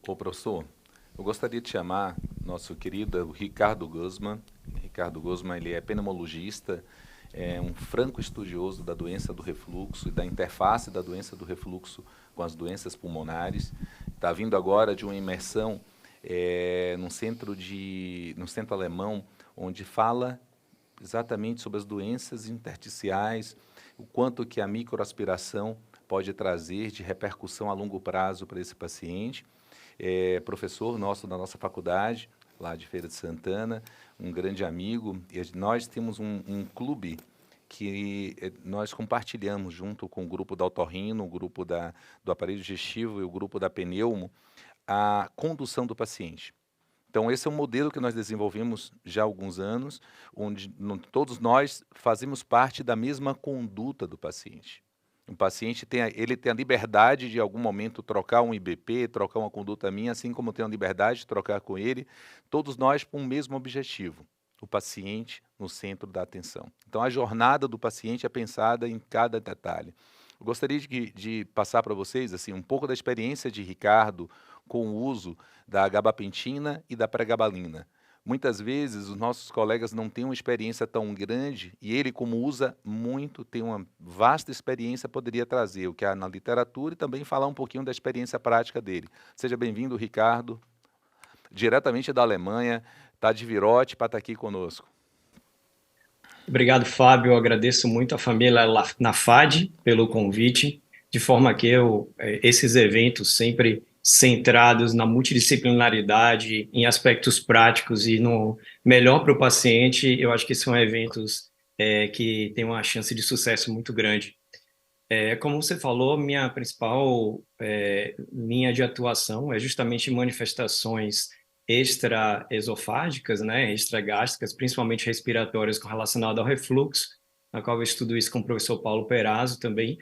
Ô, professor, eu gostaria de chamar nosso querido Ricardo Guzman. Ricardo Guzman, ele é pneumologista, é um franco estudioso da doença do refluxo e da interface da doença do refluxo com as doenças pulmonares. Está vindo agora de uma imersão num centro alemão, onde fala exatamente sobre as doenças intersticiais, o quanto que a microaspiração pode trazer de repercussão a longo prazo para esse paciente. É professor nosso da nossa faculdade, lá de Feira de Santana, um grande amigo, e nós temos um clube que nós compartilhamos junto com o grupo da Otorrino, o grupo do aparelho digestivo e o grupo da Pneumo, a condução do paciente. Então, esse é um modelo que nós desenvolvemos já há alguns anos, onde todos nós fazemos parte da mesma conduta do paciente. O paciente ele tem a liberdade de, em algum momento, trocar um IBP, trocar uma conduta minha, assim como eu tenho a liberdade de trocar com ele, todos nós com o mesmo objetivo, o paciente no centro da atenção. Então, a jornada do paciente é pensada em cada detalhe. Eu gostaria de passar para vocês assim, um pouco da experiência de Ricardo com o uso da gabapentina e da pregabalina. Muitas vezes os nossos colegas não têm uma experiência tão grande e ele, como usa muito, tem uma vasta experiência, poderia trazer o que há na literatura e também falar um pouquinho da experiência prática dele. Seja bem-vindo, Ricardo, diretamente da Alemanha, está de virote para estar aqui conosco. Obrigado, Fábio. Eu agradeço muito a família Nafad pelo convite, de forma que esses eventos sempre centrados na multidisciplinaridade, em aspectos práticos e no melhor para o paciente, eu acho que são eventos que têm uma chance de sucesso muito grande. Como você falou, minha principal linha de atuação é justamente manifestações extraesofágicas, né, extragástricas, principalmente respiratórias relacionadas ao refluxo, na qual eu estudo isso com o professor Paulo Perazzo também.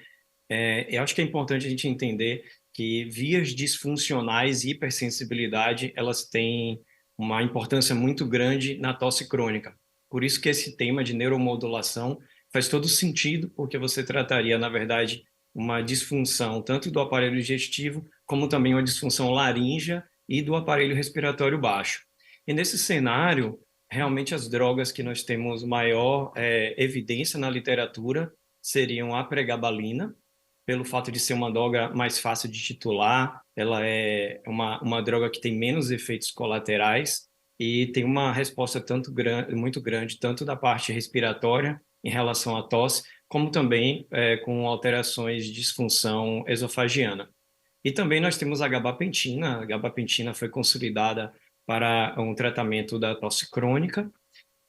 Eu acho que é importante a gente entender que vias disfuncionais e hipersensibilidade, elas têm uma importância muito grande na tosse crônica. Por isso que esse tema de neuromodulação faz todo sentido, porque você trataria, na verdade, uma disfunção tanto do aparelho digestivo, como também uma disfunção laríngea e do aparelho respiratório baixo. E nesse cenário, realmente as drogas que nós temos maior evidência na literatura seriam a pregabalina, pelo fato de ser uma droga mais fácil de titular, ela é uma droga que tem menos efeitos colaterais e tem uma resposta muito grande, tanto da parte respiratória em relação à tosse, como também com alterações de disfunção esofagiana. E também nós temos a gabapentina. A gabapentina foi consolidada para um tratamento da tosse crônica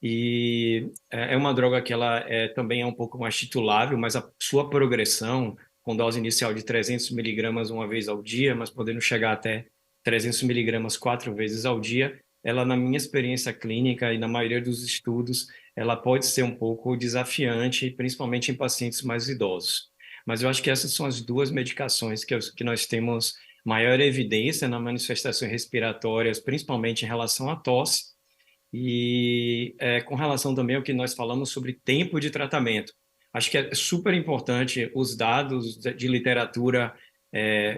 e é uma droga que ela também é um pouco mais titulável, mas a sua progressão, com dose inicial de 300 miligramas uma vez ao dia, mas podendo chegar até 300 miligramas 4 vezes ao dia, ela, na minha experiência clínica e na maioria dos estudos, ela pode ser um pouco desafiante, principalmente em pacientes mais idosos. Mas eu acho que essas são as duas medicações que nós temos maior evidência nas manifestações respiratórias, principalmente em relação à tosse, e com relação também ao que nós falamos sobre tempo de tratamento. Acho que é super importante os dados de literatura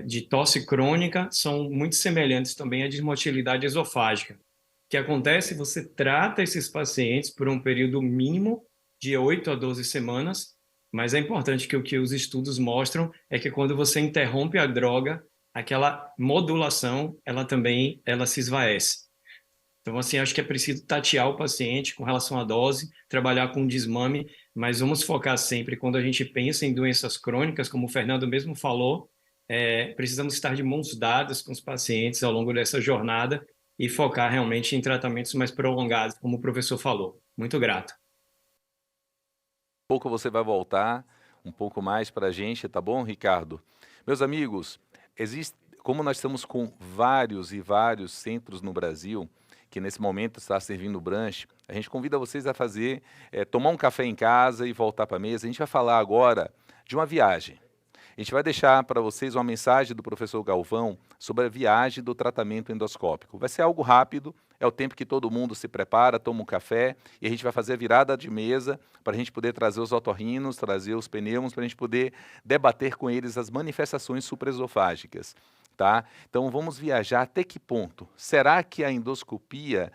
de tosse crônica são muito semelhantes também à desmotilidade esofágica. O que acontece? Você trata esses pacientes por um período mínimo de 8 a 12 semanas, mas é importante que o que os estudos mostram é que quando você interrompe a droga, aquela modulação, ela se esvaece. Então, assim, acho que é preciso tatear o paciente com relação à dose, trabalhar com desmame, mas vamos focar sempre, quando a gente pensa em doenças crônicas, como o Fernando mesmo falou, precisamos estar de mãos dadas com os pacientes ao longo dessa jornada e focar realmente em tratamentos mais prolongados, como o professor falou. Muito grato. Pouco você vai voltar um pouco mais para a gente, tá bom, Ricardo? Meus amigos, existe, como nós estamos com vários e vários centros no Brasil, que nesse momento está servindo brunch, a gente convida vocês a fazer, tomar um café em casa e voltar para a mesa. A gente vai falar agora de uma viagem. A gente vai deixar para vocês uma mensagem do professor Galvão sobre a viagem do tratamento endoscópico. Vai ser algo rápido, é o tempo que todo mundo se prepara, toma um café e a gente vai fazer a virada de mesa para a gente poder trazer os otorrinos, trazer os pneumos, para a gente poder debater com eles as manifestações supraesofágicas. tá? Então vamos viajar até que ponto? Será que a endoscopia,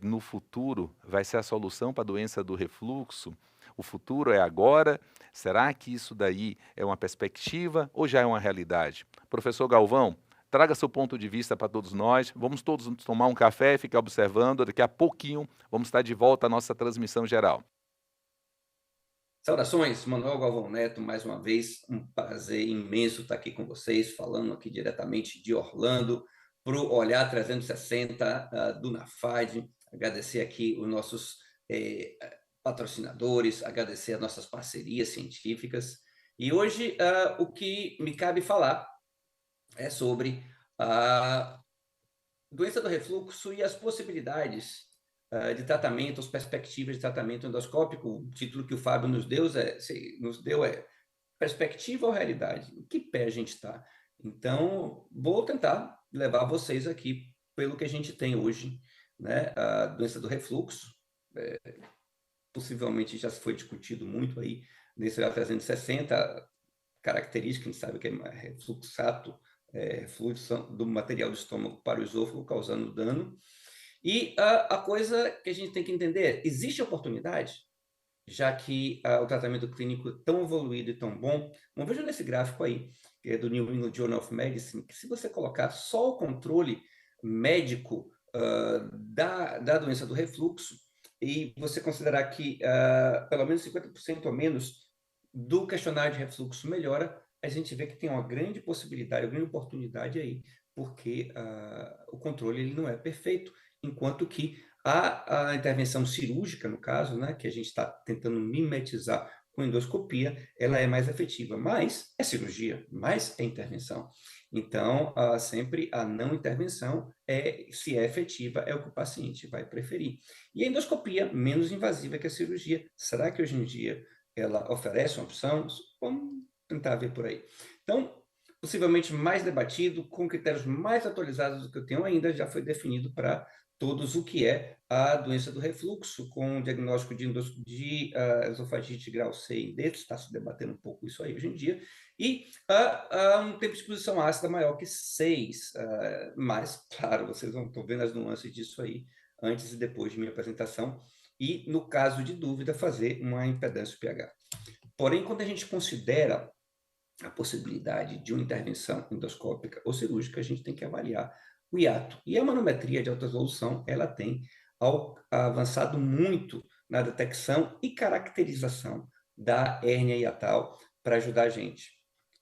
no futuro, vai ser a solução para a doença do refluxo? O futuro é agora? Será que isso daí é uma perspectiva ou já é uma realidade? Professor Galvão, traga seu ponto de vista para todos nós. Vamos todos tomar um café, ficar observando. Daqui a pouquinho vamos estar de volta à nossa transmissão geral. Saudações, Manuel Galvão Neto, mais uma vez, um prazer imenso estar aqui com vocês, falando aqui diretamente de Orlando, para o Olhar 360 do NAFAD. Agradecer aqui os nossos patrocinadores, agradecer as nossas parcerias científicas. E hoje o que me cabe falar é sobre a doença do refluxo e as possibilidades de tratamento, as perspectivas de tratamento endoscópico. O título que o Fábio nos deu é Perspectiva ou Realidade? Em que pé a gente está? Então, vou tentar levar vocês aqui pelo que a gente tem hoje, né? A doença do refluxo, possivelmente já foi discutido muito aí nesse olhar 360, característica, a gente sabe que é refluxato, fluxo do material do estômago para o esôfago, causando dano. E a coisa que a gente tem que entender é, existe oportunidade, já que o tratamento clínico é tão evoluído e tão bom. Vamos ver nesse gráfico aí, que é do New England Journal of Medicine, que se você colocar só o controle médico da doença do refluxo, e você considerar que pelo menos 50% ou menos do questionário de refluxo melhora, a gente vê que tem uma grande possibilidade, uma grande oportunidade aí, porque o controle ele não é perfeito, enquanto que a intervenção cirúrgica, no caso, né, que a gente está tentando mimetizar com endoscopia, ela é mais efetiva, mas é cirurgia, mas é intervenção. Então, sempre a não intervenção, se é efetiva, é o que o paciente vai preferir. E a endoscopia, menos invasiva que a cirurgia, será que hoje em dia ela oferece uma opção? Vamos tentar ver por aí. Então, possivelmente mais debatido, com critérios mais atualizados do que eu tenho ainda, já foi definido para todos o que é a doença do refluxo, com o diagnóstico de esofagite grau C e D, está se debatendo um pouco isso aí hoje em dia, e um tempo de exposição ácida maior que 6, mas, claro, vocês vão estão vendo as nuances disso aí antes e depois de minha apresentação, e, no caso de dúvida, fazer uma impedância pH. Porém, quando a gente considera a possibilidade de uma intervenção endoscópica ou cirúrgica, a gente tem que avaliar o hiato. E a manometria de alta resolução, ela tem avançado muito na detecção e caracterização da hérnia hiatal para ajudar a gente.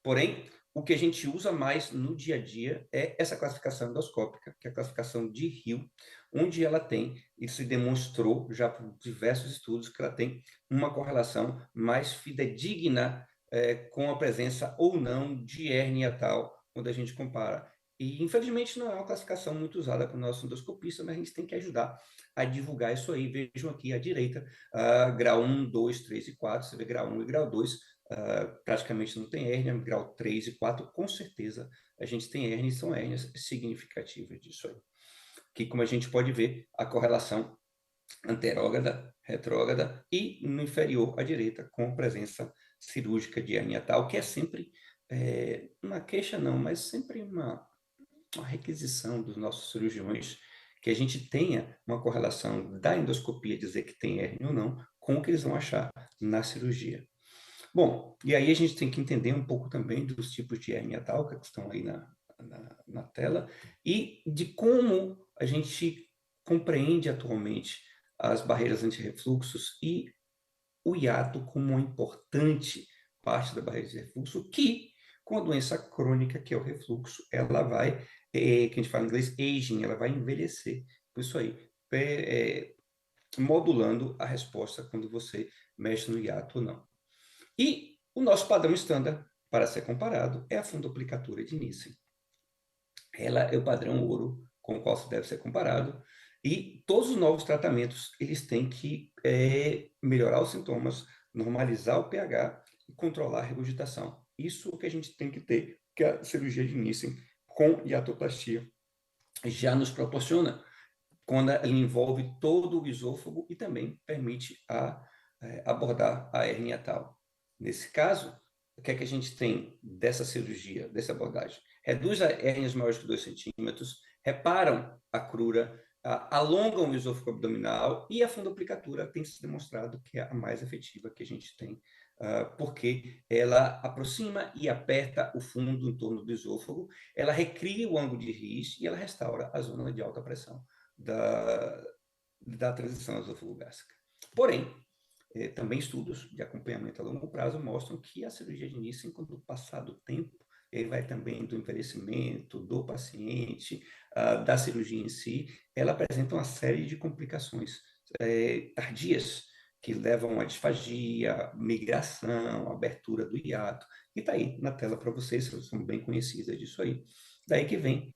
Porém, o que a gente usa mais no dia a dia é essa classificação endoscópica, que é a classificação de Hill, onde ela tem, e se demonstrou já por diversos estudos, que ela tem uma correlação mais fidedigna com a presença ou não de hérnia hiatal, quando a gente compara. E, infelizmente, não é uma classificação muito usada para o nosso endoscopista, mas a gente tem que ajudar a divulgar isso aí. Vejam aqui à direita, grau 1, 2, 3 e 4, você vê grau 1 e grau 2, praticamente não tem hérnia, grau 3 e 4, com certeza a gente tem hérnia e são hérnias significativas disso aí. Que, como a gente pode ver, a correlação anterógrada, retrógrada e no inferior à direita, com presença cirúrgica de hernia tal, que é sempre uma queixa não, mas sempre uma requisição dos nossos cirurgiões que a gente tenha uma correlação da endoscopia dizer que tem hérnia ou não com o que eles vão achar na cirurgia. Bom, e aí a gente tem que entender um pouco também dos tipos de hernia tal que estão aí na tela e de como a gente compreende atualmente as barreiras antirrefluxos e o hiato como uma importante parte da barreira de refluxo, que com a doença crônica, que é o refluxo, ela vai, que a gente fala em inglês, aging, ela vai envelhecer. Por isso aí, modulando a resposta quando você mexe no hiato ou não. E o nosso padrão estándar, para ser comparado, é a fundoplicatura de Nissen. Ela é o padrão ouro com o qual se deve ser comparado, e todos os novos tratamentos, eles têm que melhorar os sintomas, normalizar o pH e controlar a regurgitação. Isso é o que a gente tem que ter, que a cirurgia de Nissen com hiatoplastia já nos proporciona, quando ela envolve todo o esôfago e também permite abordar a hernia tal. Nesse caso, o que é que a gente tem dessa cirurgia, dessa abordagem? reduz a hérnias maiores que 2 centímetros, reparam a crura, alongam o esôfago abdominal, e a fundoplicatura tem se demonstrado que é a mais efetiva que a gente tem, porque ela aproxima e aperta o fundo em torno do esôfago, ela recria o ângulo de Ries e ela restaura a zona de alta pressão da transição esôfago-gástrica. Porém, também estudos de acompanhamento a longo prazo mostram que a cirurgia de Nissen, com o passar do tempo, ele vai também do envelhecimento do paciente, da cirurgia em si, ela apresenta uma série de complicações tardias, que levam a disfagia, migração, abertura do hiato, e está aí na tela para vocês, são bem conhecidas disso aí. Daí que vem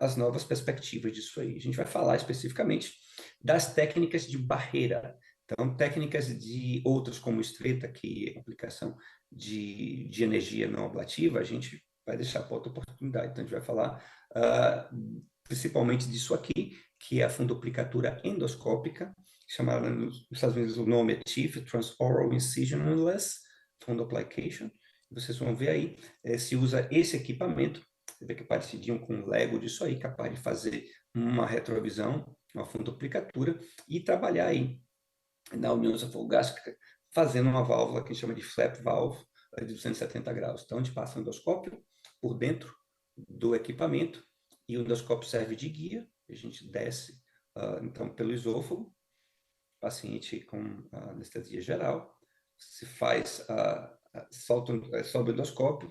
as novas perspectivas disso aí. A gente vai falar especificamente das técnicas de barreira. Então, técnicas de outras como estreta, que é aplicação de energia não ablativa, a gente vai deixar para outra oportunidade. Então, a gente vai falar principalmente disso aqui, que é a fundoplicatura endoscópica, chamada nos Estados Unidos o nome é TIF, Transoral Incisionless Fundoplication. Vocês vão ver aí, se usa esse equipamento, você vê que é parecidinho com um Lego disso aí, capaz de fazer uma retrovisão, uma fundoplicatura, e trabalhar aí na união esofágica, fazendo uma válvula que a gente chama de flap valve, de 270 graus. Então, a gente passa o endoscópio por dentro do equipamento, e o endoscópio serve de guia, a gente desce, então, pelo esôfago, paciente com anestesia geral, se faz, sobe o endoscópio,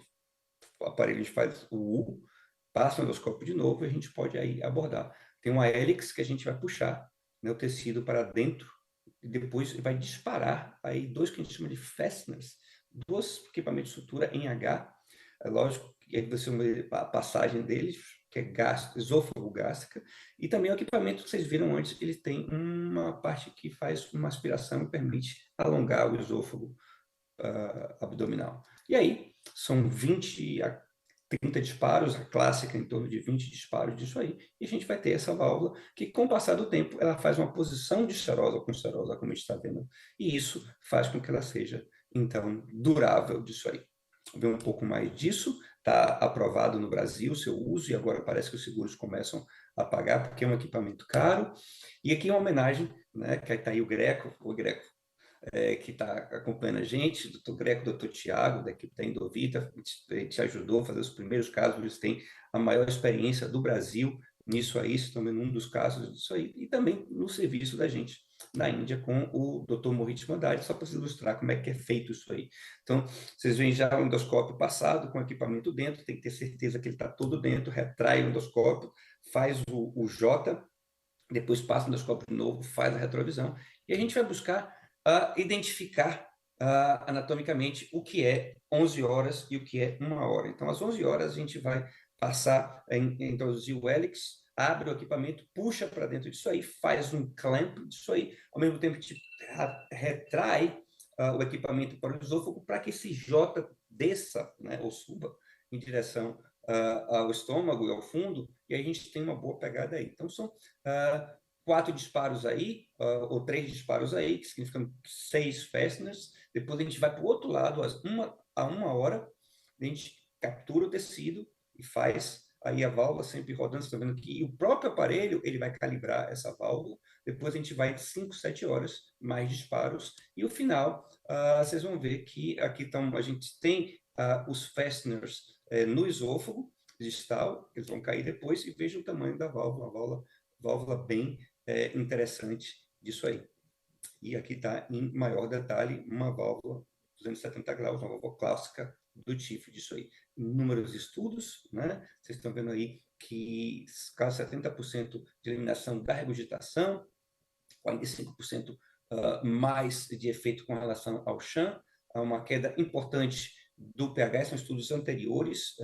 o aparelho a gente faz o U, passa o endoscópio de novo e a gente pode aí abordar. Tem uma hélice que a gente vai puxar, né, o tecido para dentro e depois vai disparar aí 2 que a gente chama de fasteners, 2 equipamentos de sutura em H. É lógico que aí você vê a passagem deles, que é esôfago gástrica, e também o equipamento que vocês viram antes, ele tem uma parte que faz uma aspiração e permite alongar o esôfago abdominal. E aí, são 20 a 30 disparos, a clássica em torno de 20 disparos disso aí, e a gente vai ter essa válvula que, com o passar do tempo, ela faz uma posição de serosa com serosa, como a gente está vendo, e isso faz com que ela seja, então, durável disso aí. Vamos ver um pouco mais disso, está aprovado no Brasil o seu uso, e agora parece que os seguros começam a pagar, porque é um equipamento caro, e aqui é uma homenagem, né, que está aí o Greco que está acompanhando a gente, doutor Greco, doutor Tiago, da equipe da Endovita, te ajudou a fazer os primeiros casos, eles têm a maior experiência do Brasil nisso aí, também num dos casos disso aí, e também no serviço da gente na Índia com o doutor Mohit Mandari, só para ilustrar como é que é feito isso aí. Então, vocês veem já o endoscópio passado, com o equipamento dentro, tem que ter certeza que ele está todo dentro, retrai o endoscópio, faz o J, depois passa o endoscópio de novo, faz a retrovisão, e a gente vai buscar identificar anatomicamente o que é 11 horas e o que é 1 hora. Então, às 11 horas, a gente vai passar introduzir o hélix, abre o equipamento, puxa para dentro disso aí, faz um clamp disso aí, ao mesmo tempo que retrai o equipamento para o esôfago para que esse J desça, né, ou suba em direção ao estômago e ao fundo, e aí a gente tem uma boa pegada aí. Então, são 4 disparos aí, ou 3 disparos aí, que significam 6 fasteners. Depois a gente vai para o outro lado, às 1 hora, a gente captura o tecido e faz aí a válvula sempre rodando. Você está vendo que o próprio aparelho ele vai calibrar essa válvula. Depois a gente vai de 5, 7 horas, mais disparos. E o final, vocês vão ver que aqui a gente tem os fasteners no esôfago distal, eles vão cair depois, e veja o tamanho da válvula, válvula bem interessante disso aí. E aqui está em maior detalhe uma válvula 270 graus, uma válvula clássica do TIF disso aí. Inúmeros estudos, né? Vocês estão vendo aí que quase 70% de eliminação da regurgitação, 45% mais de efeito com relação ao chão, uma queda importante do pH, são estudos anteriores,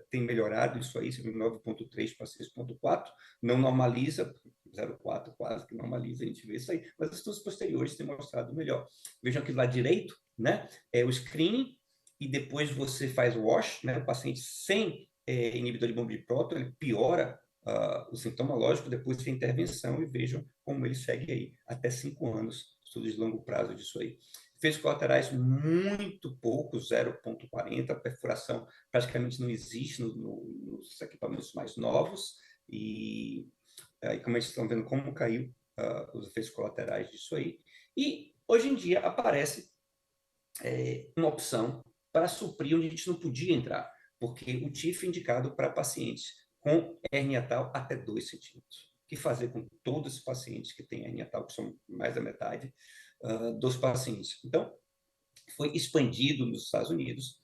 tem melhorado isso aí, 9,3 para 6,4, não normaliza, 0,4 quase que normaliza, a gente vê isso aí, mas estudos posteriores têm mostrado melhor. Vejam aqui do lado direito, né, é o screening, e depois você faz o wash, né, o paciente sem inibidor de bomba de próton, ele piora o sintoma lógico, depois tem intervenção, e vejam como ele segue aí, até 5 anos, estudos de longo prazo disso aí. efeitos colaterais muito poucos, 0,40, perfuração praticamente não existe nos equipamentos mais novos, e aí como vocês estão vendo como caiu os efeitos colaterais disso aí. E hoje em dia aparece uma opção para suprir onde a gente não podia entrar, porque o TIF é indicado para pacientes com hernia tal até 2 centímetros. O que fazer com todos os pacientes que têm hernia tal, que são mais da metade dos pacientes? Então, foi expandido nos Estados Unidos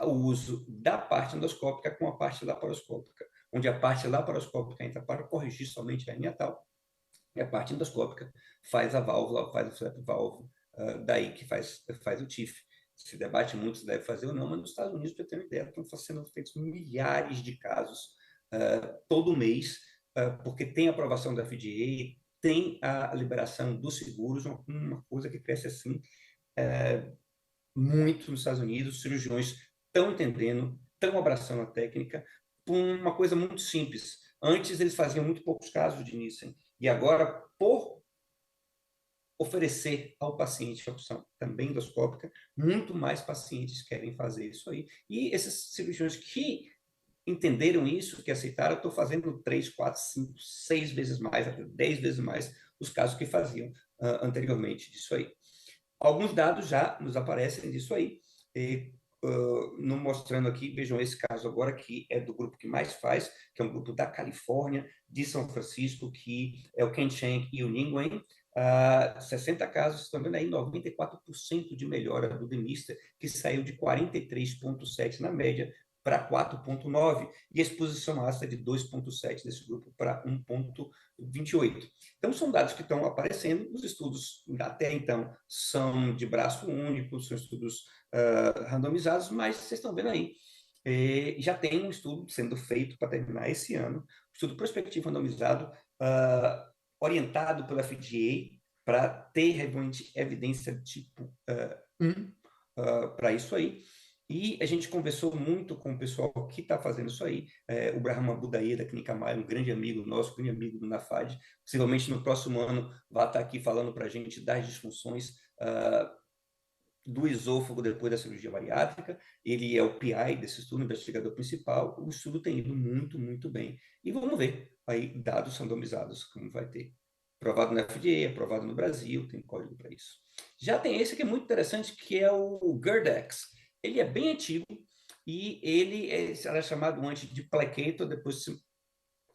o uso da parte endoscópica com a parte laparoscópica, onde a parte laparoscópica entra para corrigir somente a hernia tal, e a parte endoscópica faz a válvula, faz o flap valve, daí que faz o TIF. Se debate muito se deve fazer ou não, mas nos Estados Unidos, para ter uma ideia, estão sendo feitos milhares de casos todo mês, porque tem aprovação da FDA, tem a liberação dos seguros, uma coisa que cresce assim muito nos Estados Unidos. Os cirurgiões estão entendendo, estão abraçando a técnica por uma coisa muito simples. Antes eles faziam muito poucos casos de Nissen, e agora, por oferecer ao paciente a opção também endoscópica, muito mais pacientes querem fazer isso aí. E esses cirurgiões que entenderam isso, que aceitaram, estão fazendo 3, 4, 5, 6 vezes mais, até 10 vezes mais os casos que faziam anteriormente disso aí. Alguns dados já nos aparecem disso aí, não mostrando aqui, vejam esse caso agora, que é do grupo que mais faz, que é um grupo da Califórnia, de São Francisco, que é o Ken Shank e o Nguyen. 60 casos, estão vendo aí, 94% de melhora do Demister, que saiu de 43,7 na média para 4,9, e a exposição ácida de 2,7 desse grupo para 1,28. Então, são dados que estão aparecendo. Os estudos, até então, são de braço único, são estudos randomizados, mas vocês estão vendo aí, já tem um estudo sendo feito para terminar esse ano, estudo prospectivo randomizado, orientado pela FDA, para ter realmente evidência de tipo 1 para isso aí. E a gente conversou muito com o pessoal que está fazendo isso aí, o Brahma Budaí, da Clínica Maia, um grande amigo nosso, grande amigo do NAFAD, possivelmente no próximo ano vai estar aqui falando para a gente das disfunções do esôfago depois da cirurgia bariátrica. Ele é o PI desse estudo, investigador principal. O estudo tem ido muito, muito bem. E vamos ver aí dados randomizados, como vai ter. Aprovado na FDA, aprovado no Brasil, tem código para isso. Já tem esse que é muito interessante, que é o GERD-X. Ele é bem antigo e ele era chamado antes de Placator, depois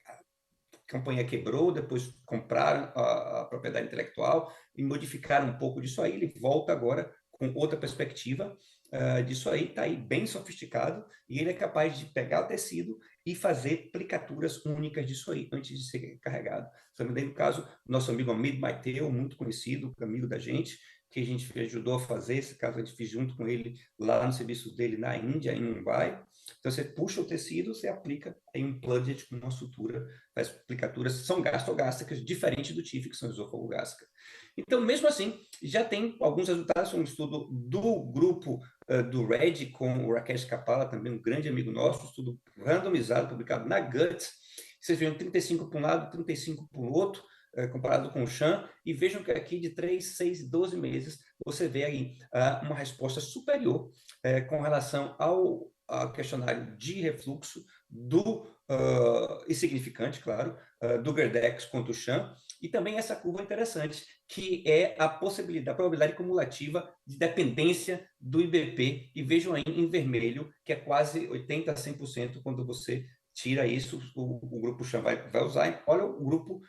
a campanha quebrou, depois compraram a propriedade intelectual e modificaram um pouco disso aí. Ele volta agora com outra perspectiva disso aí, está aí bem sofisticado, e ele é capaz de pegar o tecido e fazer plicaturas únicas disso aí, antes de ser carregado. Também no caso, nosso amigo Hamid Maiteu, muito conhecido, amigo da gente, que a gente ajudou a fazer, esse caso a gente fez junto com ele lá no serviço dele na Índia, em Mumbai. Então, você puxa o tecido, você aplica em um plugget com uma sutura, faz aplicaturas, são gastogástricas, diferente do TIF, que são esofagogástricas. Então, mesmo assim, já tem alguns resultados, um estudo do grupo do RED, com o Rakesh Kapala, também um grande amigo nosso, estudo randomizado, publicado na Guts. Vocês viram 35 para um lado, 35 para o outro, comparado com o Chan, e vejam que aqui de 3, 6, 12 meses, você vê aí uma resposta superior com relação ao questionário de refluxo do insignificante, claro, do GERD-X contra o Chan, e também essa curva interessante, que é a possibilidade, a probabilidade cumulativa de dependência do IBP, e vejam aí em vermelho, que é quase 80% a 100% quando você tira isso, o grupo Chan vai usar. Olha o grupo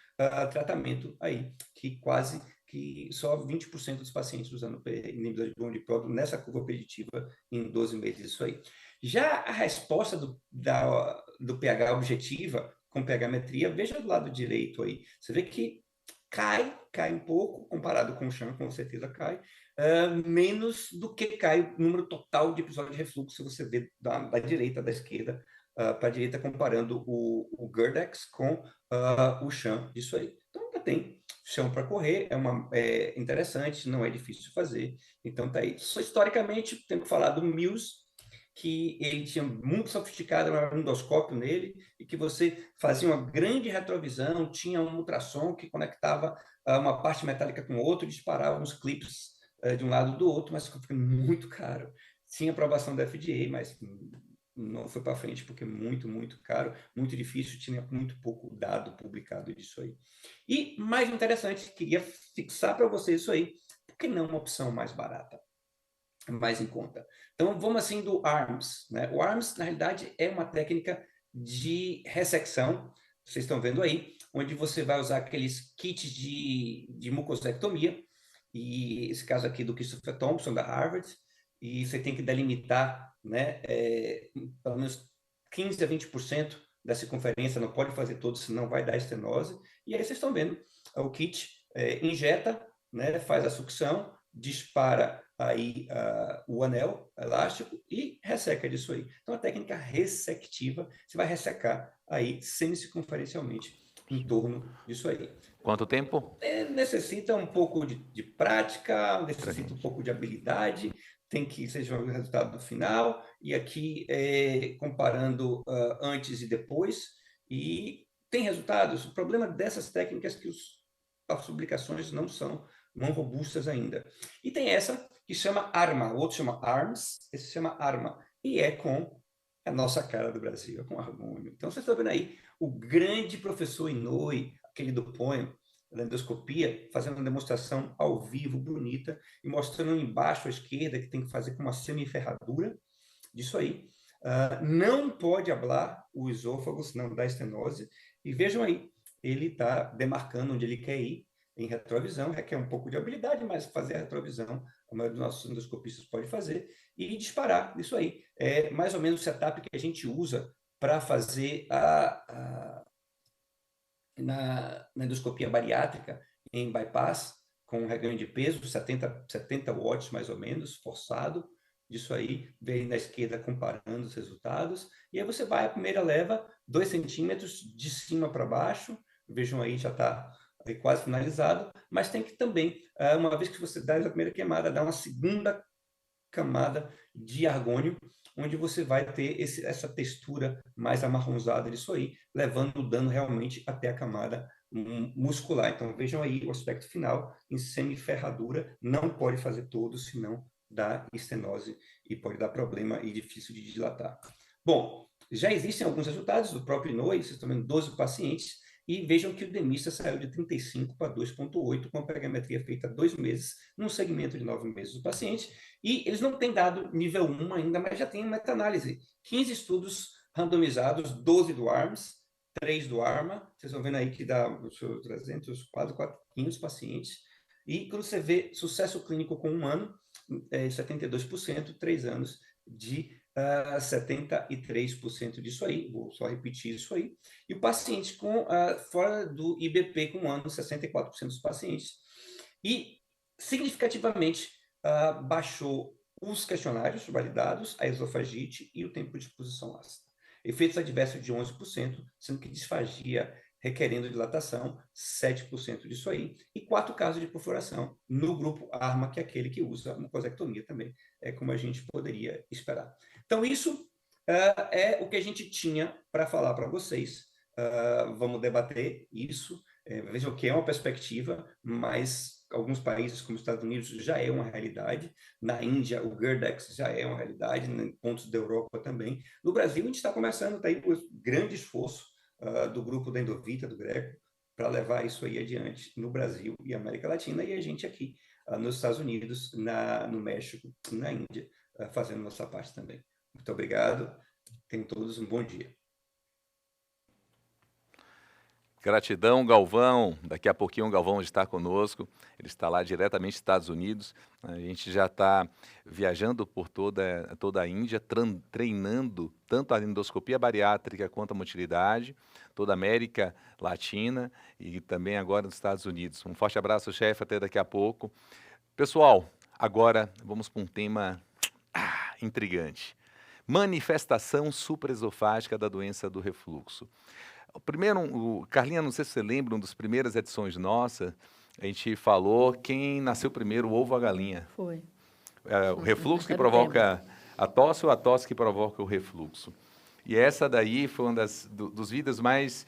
tratamento aí, que quase que só 20% dos pacientes usando inibidor de bond de próton nessa curva preditiva em 12 meses, isso aí. Já a resposta do pH objetiva com pH-metria, veja do lado direito aí, você vê que cai um pouco, comparado com o Chan, com certeza cai, menos do que cai o número total de episódios de refluxo, se você vê da direita, da esquerda, para a direita, comparando o GERD-X com o Chan, isso aí. Então, ainda tem chão para correr, é interessante, não é difícil de fazer, então tá aí. Só historicamente, tenho que falar do Mills, que ele tinha muito sofisticado um endoscópio nele, e que você fazia uma grande retrovisão, tinha um ultrassom que conectava uma parte metálica com outra, e disparava uns clips de um lado ou do outro, mas ficou ficando muito caro. Tinha aprovação da FDA, mas não foi para frente porque é muito, muito caro, muito difícil, tinha muito pouco dado publicado disso aí. E, mais interessante, queria fixar para vocês isso aí, por que não uma opção mais barata? Mais em conta. Então, vamos assim do ARMS, né? O ARMS, na realidade, é uma técnica de ressecção, vocês estão vendo aí, onde você vai usar aqueles kits de mucosectomia, e esse caso aqui do Christopher Thompson, da Harvard, e você tem que delimitar, né, pelo menos 15 a 20% da circunferência, não pode fazer todo, senão vai dar estenose, e aí vocês estão vendo, o kit injeta, né, faz a sucção, dispara aí o anel elástico e resseca disso aí. Então, a técnica ressectiva, você vai ressecar aí semicircunferencialmente em torno disso aí. Quanto tempo? Necessita um pouco de prática, necessita um pouco de habilidade, tem que seja o resultado do final, e aqui comparando antes e depois, e tem resultados. O problema dessas técnicas é que as publicações não são robustas ainda. E tem essa que chama ARMA, o outro chama ARMS, esse chama ARMA, e é com a nossa cara do Brasil, é com argônio. Então, vocês estão vendo aí o grande professor Inouye, aquele do poema, da endoscopia, fazendo uma demonstração ao vivo, bonita, e mostrando embaixo à esquerda que tem que fazer com uma semiferradura, disso aí. Não pode hablar o esôfago, senão dá estenose. E vejam aí, ele está demarcando onde ele quer ir, em retrovisão, requer um pouco de habilidade, mas fazer a retrovisão, a maioria dos nossos endoscopistas pode fazer, e disparar isso aí. É mais ou menos o setup que a gente usa para fazer na endoscopia bariátrica, em bypass, com reganho de peso, 70 watts mais ou menos, forçado, disso aí, vem na esquerda comparando os resultados, e aí você vai, a primeira leva, 2 centímetros de cima para baixo, vejam aí, já está quase finalizado, mas tem que também, uma vez que você dá a primeira queimada, dar uma segunda camada de argônio, onde você vai ter essa textura mais amarronzada disso aí, levando o dano realmente até a camada muscular. Então, vejam aí o aspecto final em semiferradura, não pode fazer todo, senão dá estenose e pode dar problema e difícil de dilatar. Bom, já existem alguns resultados do próprio Inouye, vocês estão vendo 12 pacientes, e vejam que o Demista saiu de 35 para 2,8, com a pegametria feita há 2 meses, num segmento de 9 meses do paciente, e eles não têm dado nível 1 ainda, mas já tem meta-análise. 15 estudos randomizados, 12 do ARMS, 3 do ARMA, vocês vão vendo aí que dá 300, quase 500 pacientes, e quando você vê sucesso clínico com 1 ano, 72%, 3 anos de 73% disso aí, vou só repetir isso aí, e o paciente fora do IBP com 1 ano, 64% dos pacientes, e significativamente baixou os questionários validados, a esofagite e o tempo de exposição ácida. Efeitos adversos de 11%, sendo que disfagia requerendo dilatação, 7% disso aí, e 4 casos de perfuração no grupo ARMA, que é aquele que usa mucosectomia também, como a gente poderia esperar. Então, isso é o que a gente tinha para falar para vocês. Vamos debater isso. Vejam que é uma perspectiva, mas alguns países, como os Estados Unidos, já é uma realidade. Na Índia, o GERD-X já é uma realidade, em pontos da Europa também. No Brasil, a gente está começando, está aí por grande esforço do grupo da Endovita, do Greco, para levar isso aí adiante no Brasil e América Latina, e a gente aqui nos Estados Unidos, no México e na Índia, fazendo nossa parte também. Muito obrigado. Tenham todos um bom dia. Gratidão, Galvão. Daqui a pouquinho o Galvão está conosco. Ele está lá diretamente dos Estados Unidos. A gente já está viajando por toda a Índia, treinando tanto a endoscopia bariátrica quanto a motilidade, toda a América Latina e também agora nos Estados Unidos. Um forte abraço, chefe, até daqui a pouco. Pessoal, agora vamos para um tema intrigante. Manifestação supraesofágica da doença do refluxo. Primeiro, Carlinha, não sei se você lembra, uma das primeiras edições nossa, a gente falou quem nasceu primeiro, o ovo ou a galinha. Foi. O refluxo que provoca a tosse ou a tosse que provoca o refluxo. E essa daí foi uma dos vídeos mais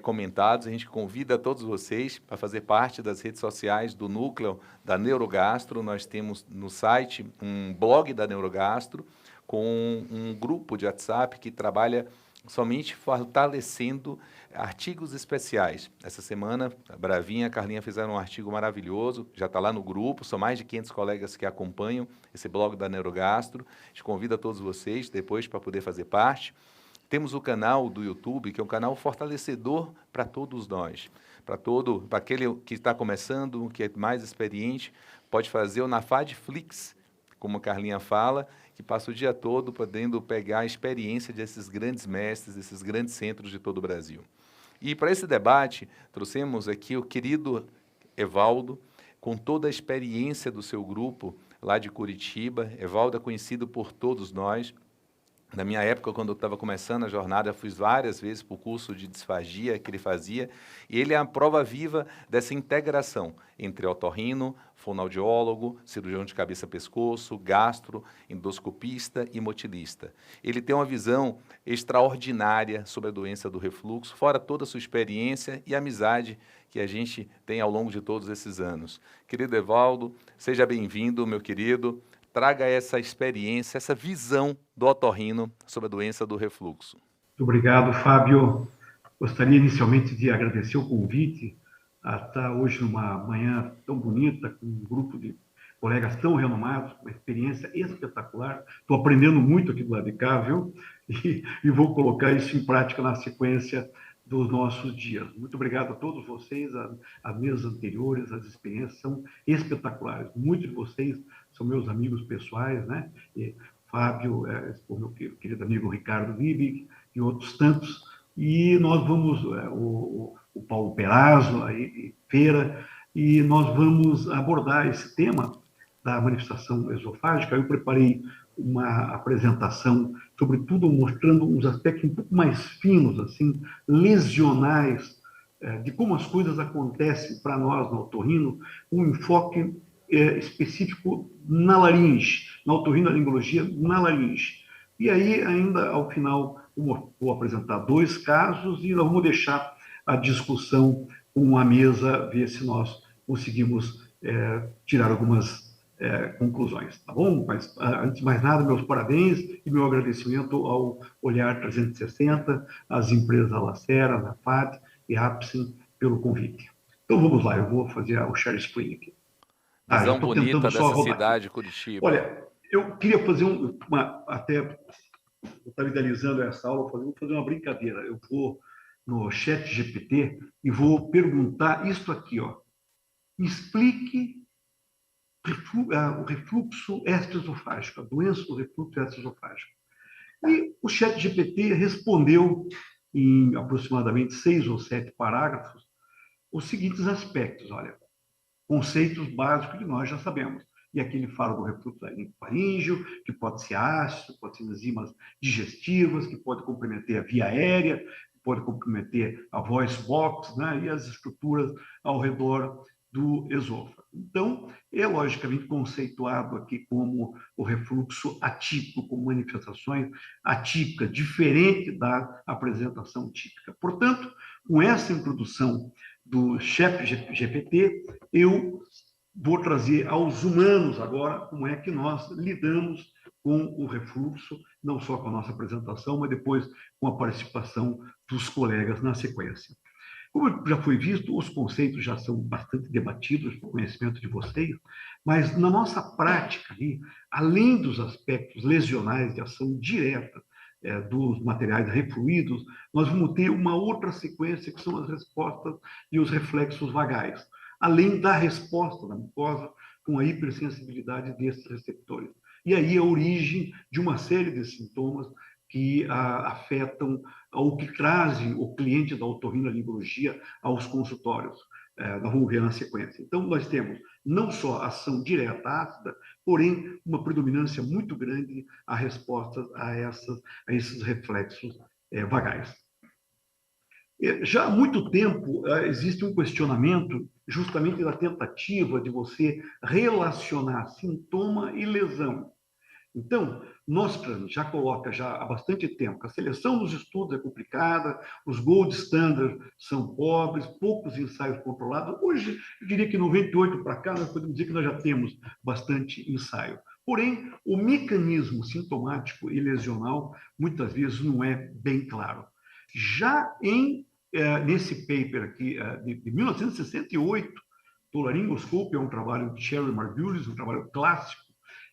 comentados. A gente convida todos vocês para fazer parte das redes sociais do núcleo da Neurogastro. Nós temos no site um blog da Neurogastro com um grupo de WhatsApp que trabalha somente fortalecendo artigos especiais. Essa semana, a Bravinha e a Carlinha fizeram um artigo maravilhoso, já está lá no grupo, são mais de 500 colegas que acompanham esse blog da Neurogastro. A gente convida todos vocês depois para poder fazer parte. Temos o canal do YouTube, que é um canal fortalecedor para todos nós. Para aquele que está começando, que é mais experiente, pode fazer o Nafadflix, como a Carlinha fala, que passa o dia todo podendo pegar a experiência desses grandes mestres, desses grandes centros de todo o Brasil. E para esse debate, trouxemos aqui o querido Evaldo, com toda a experiência do seu grupo lá de Curitiba. Evaldo é conhecido por todos nós. Na minha época, quando eu estava começando a jornada, eu fiz várias vezes para o curso de disfagia que ele fazia, e ele é a prova viva dessa integração entre otorrino, fonoaudiólogo, cirurgião de cabeça-pescoço, gastro, endoscopista e motilista. Ele tem uma visão extraordinária sobre a doença do refluxo, fora toda a sua experiência e amizade que a gente tem ao longo de todos esses anos. Querido Evaldo, seja bem-vindo, meu querido. Traga essa experiência, essa visão do otorrino sobre a doença do refluxo. Muito obrigado, Fábio. Gostaria inicialmente de agradecer o convite a estar hoje numa manhã tão bonita, com um grupo de colegas tão renomados, uma experiência espetacular. Estou aprendendo muito aqui do lado de cá, viu? E vou colocar isso em prática na sequência dos nossos dias. Muito obrigado a todos vocês, as mesas anteriores, as experiências são espetaculares. Muitos de vocês são meus amigos pessoais, né? E Fábio, o meu querido amigo Ricardo Liebig e outros tantos. E nós vamos, o Paulo Perazzo, aí, Feira, e nós vamos abordar esse tema da manifestação esofágica. Eu preparei uma apresentação, sobretudo mostrando uns aspectos um pouco mais finos, assim, lesionais, de como as coisas acontecem para nós no otorrino, um enfoque específico na laringe, na otorrinolaringologia na laringe. E aí, ainda ao final, vou apresentar 2 casos e nós vamos deixar a discussão com a mesa, ver se nós conseguimos tirar algumas conclusões, tá bom? Mas, antes de mais nada, meus parabéns e meu agradecimento ao Olhar 360, às empresas Alacera, Nafad e Apsen pelo convite. Então, vamos lá, eu vou fazer o share screen aqui. Visão bonita dessa cidade, Curitiba. Olha, eu queria fazer até estar idealizando essa aula, vou fazer uma brincadeira. Eu vou no chat GPT e vou perguntar isso aqui, ó. Me explique o refluxo extraesofágico, a doença do refluxo extraesofágico. E o chat GPT respondeu em aproximadamente 6 ou 7 parágrafos os seguintes aspectos, olha, conceitos básicos que nós já sabemos. E aqui ele fala do refluxo faríngeo, que pode ser ácido, pode ser enzimas digestivas, que pode comprometer a via aérea, pode comprometer a voice box, né, e as estruturas ao redor do esôfago. Então, é logicamente conceituado aqui como o refluxo atípico, com manifestações atípicas, diferente da apresentação típica. Portanto, com essa introdução do chat GPT, eu vou trazer aos humanos agora como é que nós lidamos com o refluxo, não só com a nossa apresentação, mas depois com a participação dos colegas na sequência. Como já foi visto, os conceitos já são bastante debatidos para o conhecimento de vocês, mas na nossa prática, ali, além dos aspectos lesionais de ação direta dos materiais refluídos, nós vamos ter uma outra sequência que são as respostas e os reflexos vagais, além da resposta da mucosa com a hipersensibilidade desses receptores. E aí a origem de uma série de sintomas que afetam ou que trazem o cliente da otorrinolaringologia aos consultórios. Nós vamos ver na sequência. Então, nós temos não só ação direta ácida, porém uma predominância muito grande a respostas a esses reflexos vagais. Já há muito tempo existe um questionamento justamente da tentativa de você relacionar sintoma e lesão. Então, Nostrand já coloca já há bastante tempo que a seleção dos estudos é complicada, os gold standards são pobres, poucos ensaios controlados. Hoje, eu diria que 98 para cá, nós podemos dizer que nós já temos bastante ensaio. Porém, o mecanismo sintomático e lesional, muitas vezes, não é bem claro. Já nesse paper aqui, de 1968, do laringoscopy, é um trabalho de Sherry Margulis, um trabalho clássico,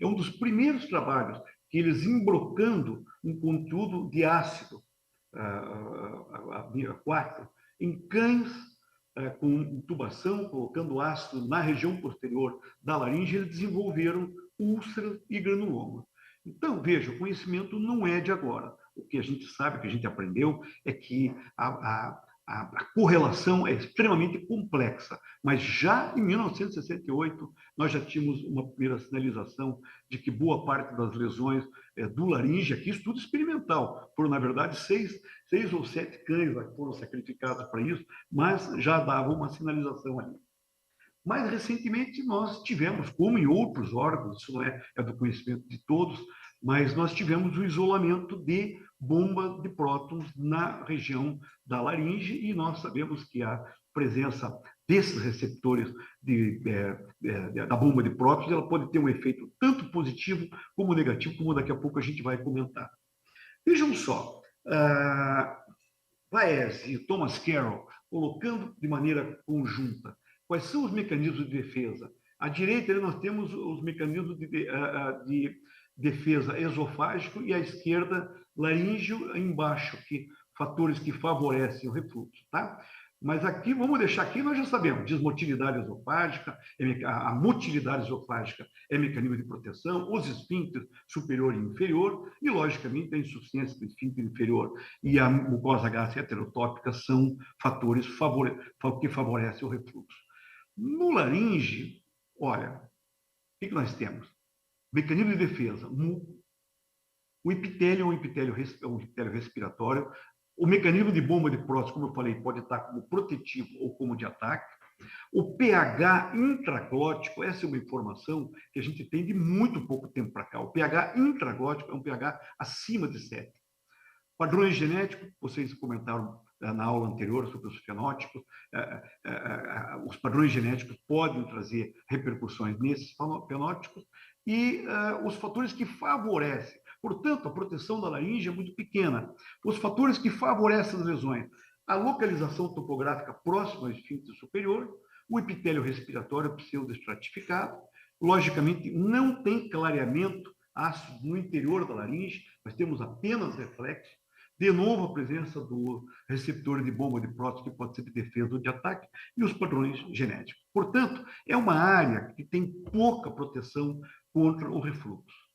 é um dos primeiros trabalhos que eles embrocando um conteúdo de ácido aquático em cães com intubação, colocando ácido na região posterior da laringe, eles desenvolveram úlceras e granuloma. Então, veja, o conhecimento não é de agora. O que a gente sabe, o que a gente aprendeu, é que a correlação é extremamente complexa, mas já em 1968 nós já tínhamos uma primeira sinalização de que boa parte das lesões do laringe, aqui estudo experimental, foram na verdade seis ou sete cães que foram sacrificados para isso, mas já dava uma sinalização ali. Mais recentemente, nós tivemos, como em outros órgãos, isso não é do conhecimento de todos, mas nós tivemos o isolamento de bomba de prótons na região da laringe e nós sabemos que a presença desses receptores da bomba de prótons ela pode ter um efeito tanto positivo como negativo, como daqui a pouco a gente vai comentar. Vejam só, Paez e Thomas Carroll colocando de maneira conjunta quais são os mecanismos de defesa. À direita, nós temos os mecanismos de defesa esofágico e à esquerda, laríngeo embaixo, fatores que favorecem o refluxo, tá? Mas aqui, vamos deixar aqui, nós já sabemos, desmotilidade esofágica, a motilidade esofágica é mecanismo de proteção, os esfíncteres superior e inferior, e, logicamente, a insuficiência do esfíncter inferior e a mucosa gástrica heterotópica são fatores que favorecem o refluxo. No laringe, olha, o que nós temos? Mecanismo de defesa, o epitélio é um epitélio respiratório, o mecanismo de bomba de prótons, como eu falei, pode estar como protetivo ou como de ataque. O pH intraglótico, essa é uma informação que a gente tem de muito pouco tempo para cá. O pH intraglótico é um pH acima de 7. Padrões genéticos, vocês comentaram na aula anterior sobre os fenótipos, os padrões genéticos podem trazer repercussões nesses fenótipos e os fatores que favorecem. Portanto, a proteção da laringe é muito pequena. Os fatores que favorecem as lesões, a localização topográfica próxima ao esfíncter superior, o epitélio respiratório pseudoestratificado, logicamente não tem clareamento ácido no interior da laringe, nós temos apenas reflexo. De novo, a presença do receptor de bomba de prótons, que pode ser de defesa ou de ataque, e os padrões genéticos. Portanto, é uma área que tem pouca proteção contra o refluxo.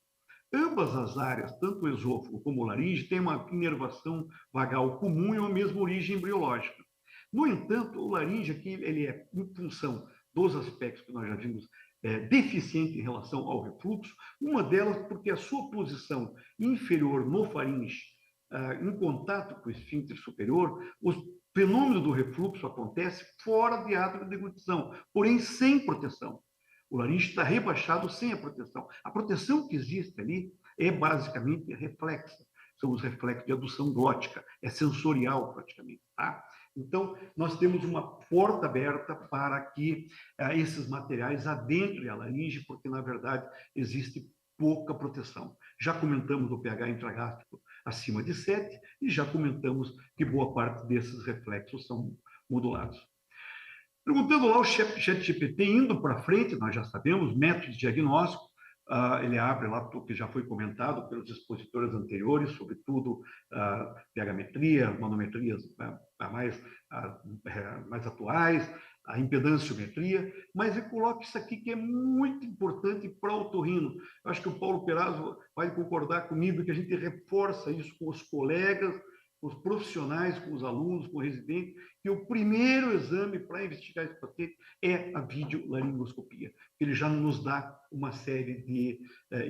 Ambas as áreas, tanto o esôfago como o laringe, têm uma inervação vagal comum e uma mesma origem embriológica. No entanto, o laringe aqui, ele é, em função dos aspectos que nós já vimos, deficiente em relação ao refluxo, uma delas porque a sua posição inferior no faringe, em contato com o esfíncter superior, o fenômeno do refluxo acontece fora de ato de deglutição, porém sem proteção. O laringe está rebaixado sem a proteção. A proteção que existe ali é basicamente reflexa. São os reflexos de adução glótica, é sensorial praticamente, tá? Então, nós temos uma porta aberta para que esses materiais adentrem a laringe, porque, na verdade, existe pouca proteção. Já comentamos do pH intragástrico acima de 7 e já comentamos que boa parte desses reflexos são modulados. Perguntando lá o ChatGPT, indo para frente, nós já sabemos, métodos de diagnóstico, ele abre lá o que já foi comentado pelos expositores anteriores, sobretudo pH-metria, manometrias mais atuais, a impedanciometria, mas eu coloco isso aqui que é muito importante para o otorrino. Eu acho que o Paulo Perazzo vai concordar comigo que a gente reforça isso com os colegas, com os profissionais, com os alunos, com o residente, que o primeiro exame para investigar esse paciente é a videolaringoscopia. Ele já nos dá uma série de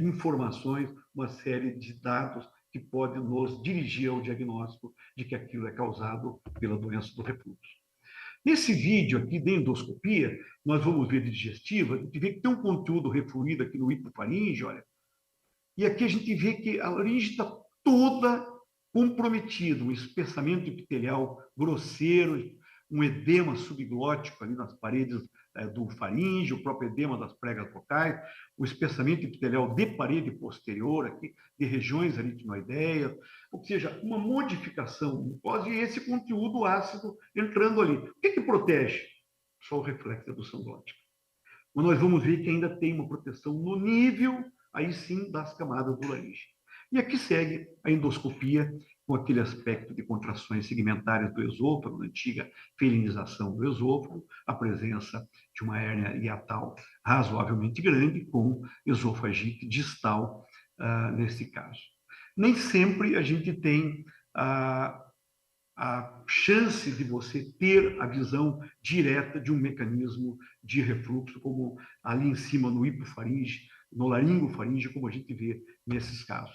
informações, uma série de dados que podem nos dirigir ao diagnóstico de que aquilo é causado pela doença do refluxo. Nesse vídeo aqui de endoscopia, nós vamos ver de digestiva, a gente vê que tem um conteúdo refluído aqui no hipofaringe, olha, E aqui a gente vê que a laringe está toda comprometida, um espessamento epitelial grosseiro, um edema subglótico ali nas paredes do faringe, o próprio edema das pregas vocais, o espessamento epitelial de parede posterior aqui, de regiões aritinoideias, ou seja, uma modificação mucosa e esse conteúdo ácido entrando ali. O que protege? Só o reflexo da redução glótica. Mas nós vamos ver que ainda tem uma proteção no nível, aí sim, das camadas do laringe. E aqui segue a endoscopia, com aquele aspecto de contrações segmentares do esôfago, na antiga felinização do esôfago, a presença de uma hérnia hiatal razoavelmente grande, com esofagite distal nesse caso. Nem sempre a gente tem a chance de você ter a visão direta de um mecanismo de refluxo, como ali em cima no hipofaringe, no laringofaringe, como a gente vê nesses casos.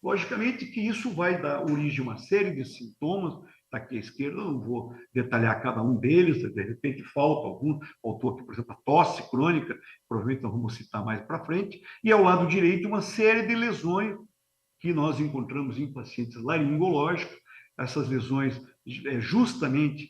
Logicamente que isso vai dar origem a uma série de sintomas, está aqui à esquerda, eu não vou detalhar cada um deles, de repente falta algum, faltou aqui, por exemplo, a tosse crônica, provavelmente nós vamos citar mais para frente, e ao lado direito uma série de lesões que nós encontramos em pacientes laringológicos, essas lesões justamente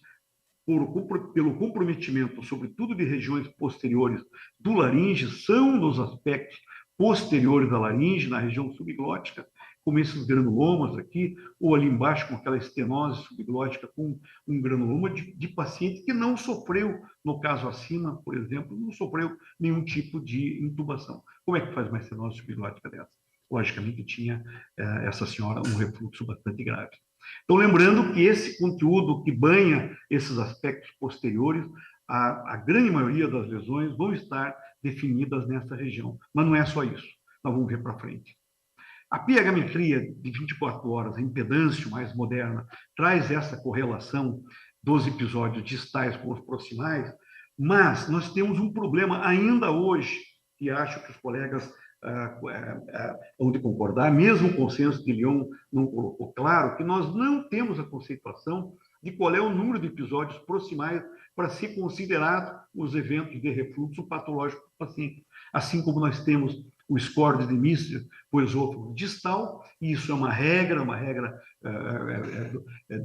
pelo comprometimento, sobretudo de regiões posteriores do laringe, são nos aspectos posteriores da laringe, na região subglótica, como esses granulomas aqui, ou ali embaixo com aquela estenose subglótica com um granuloma de paciente que não sofreu, no caso acima, por exemplo, não sofreu nenhum tipo de intubação. Como é que faz uma estenose subglótica dessa? Logicamente tinha essa senhora um refluxo bastante grave. Então, lembrando que esse conteúdo que banha esses aspectos posteriores, a grande maioria das lesões vão estar definidas nessa região, mas não é só isso. Nós vamos ver para frente. A piegametria de 24 horas, a impedância mais moderna, traz essa correlação dos episódios distais com os proximais, mas nós temos um problema ainda hoje, e acho que os colegas vão de concordar, mesmo o consenso de Lyon não colocou claro, que nós não temos a conceituação de qual é o número de episódios proximais para ser considerado os eventos de refluxo patológico do paciente. Assim como nós temos o score de Mister por esôfago distal, e isso é uma regra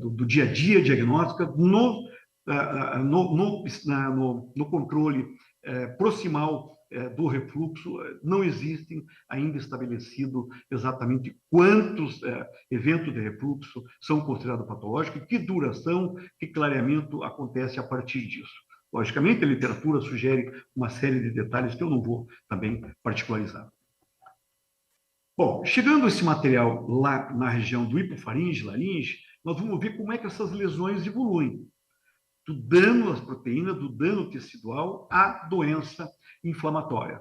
do dia a dia diagnóstica no controle proximal do refluxo. Não existem ainda estabelecido exatamente quantos eventos de refluxo são considerados patológicos e que duração, que clareamento acontece a partir disso. Logicamente, a literatura sugere uma série de detalhes que eu não vou também particularizar. Bom, chegando esse material lá na região do hipofaringe, laringe, nós vamos ver como é que essas lesões evoluem. Do dano às proteínas, do dano tecidual à doença inflamatória.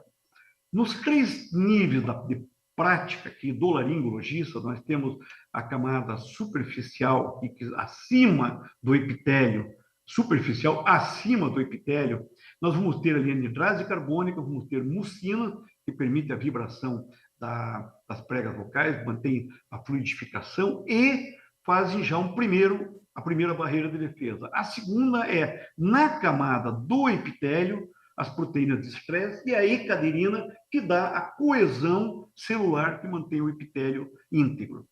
Nos 3 níveis de prática aqui do laringologista, nós temos a camada superficial, acima do epitélio, superficial acima do epitélio, nós vamos ter ali anidrase carbônica, vamos ter mucina, que permite a vibração das pregas vocais, mantém a fluidificação e fazem já a primeira barreira de defesa. A segunda é, na camada do epitélio, as proteínas de estresse e a ecaderina, que dá a coesão celular que mantém o epitélio íntegro.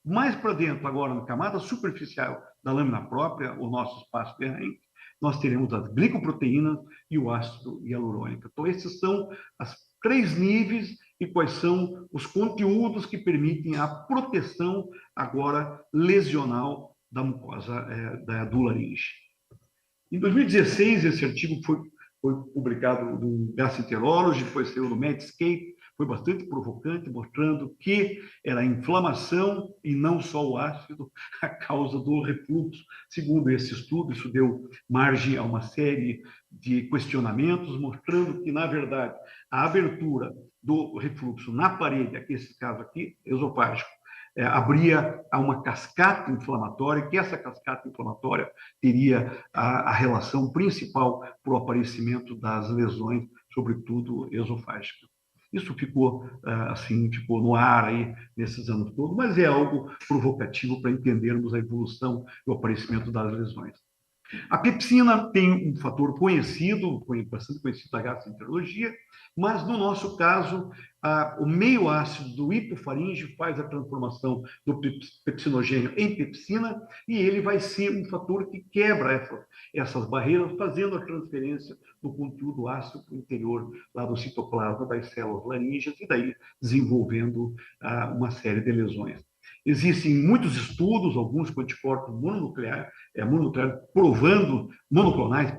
Mais para dentro, agora, na camada superficial da lâmina própria, o nosso espaço de Henke, nós teremos as glicoproteínas e o ácido hialurônico. Então, esses são os 3 níveis e quais são os conteúdos que permitem a proteção agora lesional da mucosa do laringe. Em 2016, esse artigo foi publicado no Gastroenterology, depois saiu no Medscape, foi bastante provocante, mostrando que era a inflamação e não só o ácido a causa do refluxo. Segundo esse estudo, isso deu margem a uma série de questionamentos, mostrando que, na verdade, a abertura do refluxo na parede, aqui, esse caso aqui, esofágico, abria a uma cascata inflamatória, que essa cascata inflamatória teria a relação principal para o aparecimento das lesões, sobretudo esofágicas. Isso ficou no ar aí nesses anos todos, mas é algo provocativo para entendermos a evolução e o aparecimento das lesões. A pepsina tem um fator conhecido, bastante conhecido da gastroenterologia, mas no nosso caso, o meio ácido do hipofaringe faz a transformação do pepsinogênio em pepsina e ele vai ser um fator que quebra essas barreiras, fazendo a transferência do conteúdo ácido para o interior lá do citoplasma das células laríngeas e daí desenvolvendo uma série de lesões. Existem muitos estudos, alguns com anticorpos monoclonais,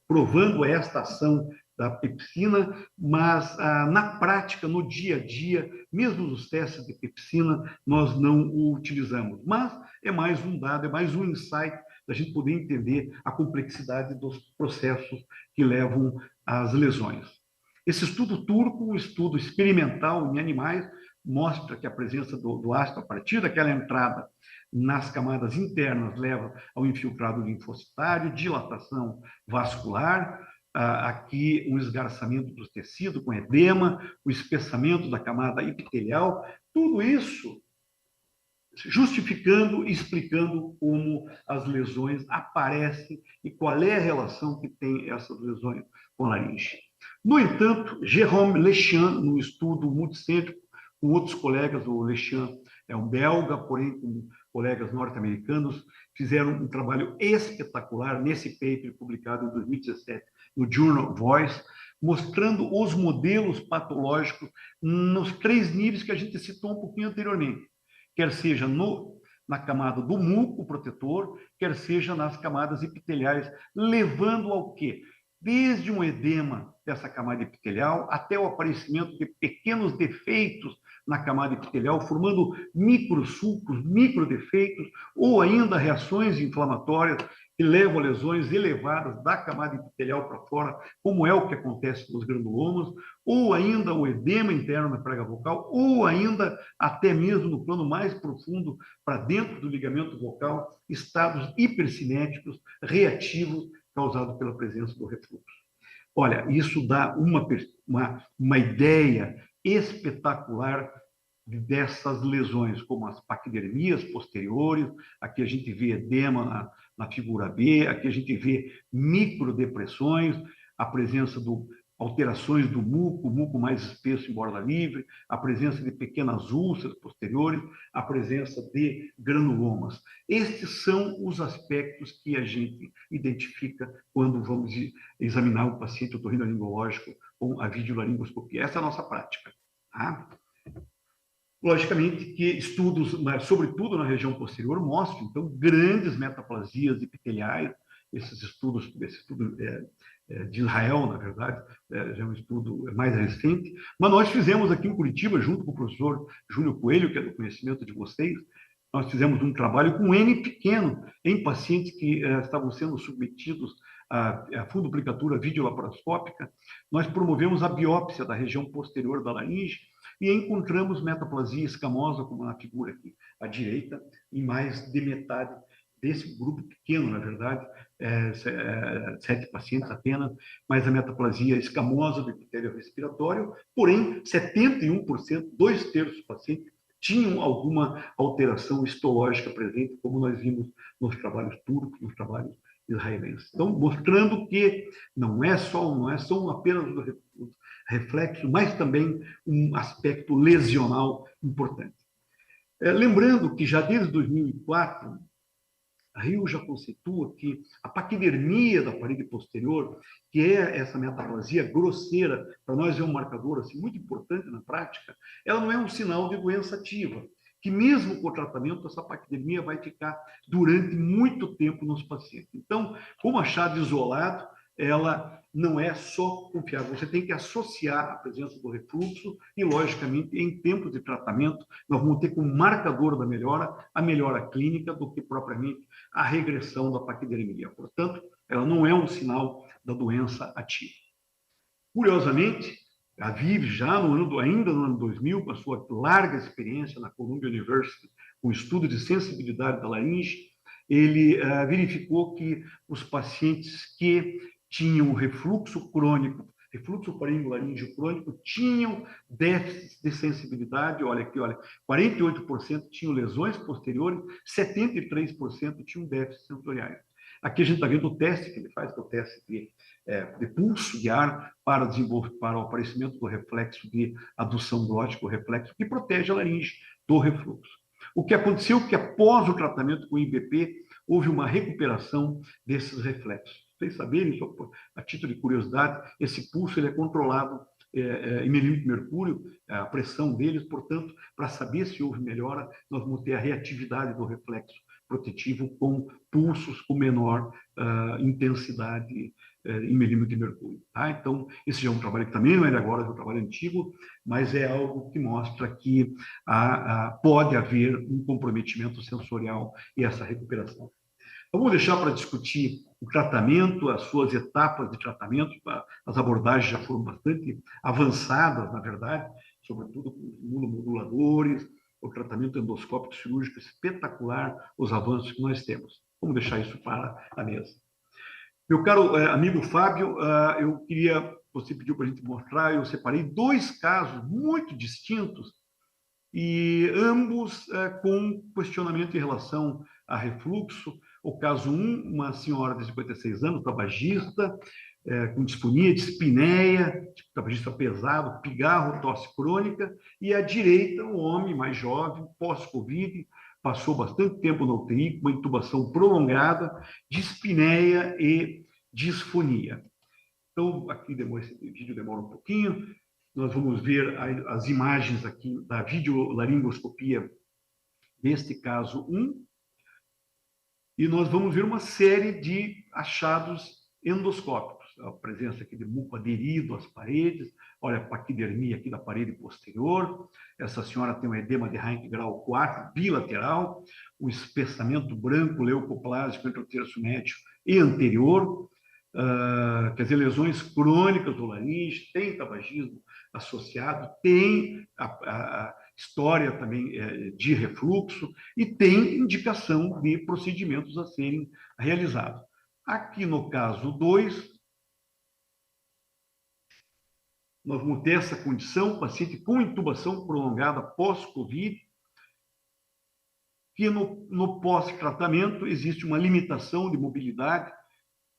provando esta ação da pepsina, mas na prática, no dia a dia, mesmo nos testes de pepsina, nós não o utilizamos. Mas é mais um dado, é mais um insight da gente poder entender a complexidade dos processos que levam às lesões. Esse estudo turco, um estudo experimental em animais, mostra que a presença do ácido, a partir daquela entrada nas camadas internas, leva ao infiltrado linfocitário, dilatação vascular, aqui um esgarçamento do tecido com edema, o espessamento da camada epitelial, tudo isso justificando e explicando como as lesões aparecem e qual é a relação que tem essas lesões com a laringe. No entanto, Jérôme Lechian, num estudo multicêntrico, com outros colegas, o Lechian é um belga, porém com colegas norte-americanos, fizeram um trabalho espetacular nesse paper publicado em 2017 no Journal Voice, mostrando os modelos patológicos nos 3 níveis que a gente citou um pouquinho anteriormente, quer seja na camada do muco protetor, quer seja nas camadas epiteliais, levando ao quê? Desde um edema dessa camada epitelial até o aparecimento de pequenos defeitos na camada epitelial, formando microsulcos, microdefeitos, ou ainda reações inflamatórias que levam a lesões elevadas da camada epitelial para fora, como é o que acontece nos granulomas, ou ainda o edema interno na prega vocal, ou ainda até mesmo no plano mais profundo, para dentro do ligamento vocal, estados hipercinéticos, reativos, causados pela presença do refluxo. Olha, isso dá uma ideia espetacular dessas lesões, como as paquidermias posteriores, aqui a gente vê edema na figura B, aqui a gente vê microdepressões, a presença de alterações do muco mais espesso em borda livre, a presença de pequenas úlceras posteriores, a presença de granulomas. Estes são os aspectos que a gente identifica quando vamos examinar o paciente otorrinolaringológico com a videolaringoscopia. Essa é a nossa prática. Tá? Logicamente que estudos, sobretudo na região posterior, mostram, então, grandes metaplasias epiteliais. Esse estudo de Israel, na verdade, já é um estudo mais recente, mas nós fizemos aqui em Curitiba, junto com o professor Júlio Coelho, que é do conhecimento de vocês, nós fizemos um trabalho com N pequeno em pacientes que estavam sendo submetidos à fundoplicatura videolaparoscópica. Nós promovemos a biópsia da região posterior da laringe e encontramos metaplasia escamosa, como na figura aqui à direita, em mais de metade desse grupo pequeno, na verdade, 7 pacientes apenas, mas a metaplasia escamosa do epitélio respiratório, porém, 71%, 2/3 dos pacientes, tinham alguma alteração histológica presente, como nós vimos nos trabalhos turcos, nos trabalhos israelenses. Então, mostrando que não é só apenas o reflexo, mas também um aspecto lesional importante. Lembrando que já desde 2004, a Rio já conceitua que a paquidermia da parede posterior, que é essa metaplasia grosseira, para nós é um marcador assim, muito importante na prática, ela não é um sinal de doença ativa, que mesmo com o tratamento, essa paquidermia vai ficar durante muito tempo nos pacientes. Então, como achado isolado, ela não é só confiável, você tem que associar a presença do refluxo e, logicamente, em tempos de tratamento, nós vamos ter como marcador da melhora a melhora clínica do que propriamente a regressão da paquidermia. Portanto, ela não é um sinal da doença ativa. Curiosamente, a Viv, ainda no ano 2000, com a sua larga experiência na Columbia University, com o estudo de sensibilidade da laringe, ele verificou que os pacientes que tinham refluxo crônico, refluxo faringolaríngeo crônico, tinham déficits de sensibilidade. Olha aqui, olha, 48% tinham lesões posteriores, 73% tinham déficits sensoriais. Aqui a gente está vendo o teste que ele faz, que é o teste de pulso de ar para o aparecimento do reflexo de adução glótica, o reflexo que protege a laringe do refluxo. O que aconteceu é que após o tratamento com IBP, houve uma recuperação desses reflexos. Vocês saberem, só a título de curiosidade, esse pulso ele é controlado em milímetro de mercúrio, a pressão deles, portanto, para saber se houve melhora, nós vamos ter a reatividade do reflexo protetivo com pulsos com menor intensidade em milímetro de mercúrio. Tá? Então, esse já é um trabalho que também não é de agora, é um trabalho antigo, mas é algo que mostra que pode haver um comprometimento sensorial e essa recuperação. Então, vamos deixar para discutir o tratamento, as suas etapas de tratamento. As abordagens já foram bastante avançadas, na verdade, sobretudo com os imunomoduladores, o tratamento endoscópico cirúrgico espetacular, os avanços que nós temos. Vamos deixar isso para a mesa. Meu caro amigo Fábio, eu queria, você pediu para a gente mostrar, eu separei 2 casos muito distintos e ambos com questionamento em relação a refluxo. O caso 1, uma senhora de 56 anos, tabagista, com disfonia, dispneia, tabagista pesado, pigarro, tosse crônica, e à direita, um homem mais jovem, pós-Covid, passou bastante tempo na UTI, com uma intubação prolongada, dispneia e disfonia. Então, aqui esse vídeo demora um pouquinho. Nós vamos ver as imagens aqui da videolaringoscopia deste caso 1. E nós vamos ver uma série de achados endoscópicos. A presença aqui de muco aderido às paredes, olha a paquidermia aqui da parede posterior. Essa senhora tem um edema de Heinck grau 4, bilateral, um espessamento branco leucoplásico entre o terço médio e anterior, quer dizer, lesões crônicas do laringe, tem tabagismo associado, tem a história também de refluxo e tem indicação de procedimentos a serem realizados. Aqui no caso 2, nós vamos ter essa condição, paciente com intubação prolongada pós-Covid, que no pós-tratamento existe uma limitação de mobilidade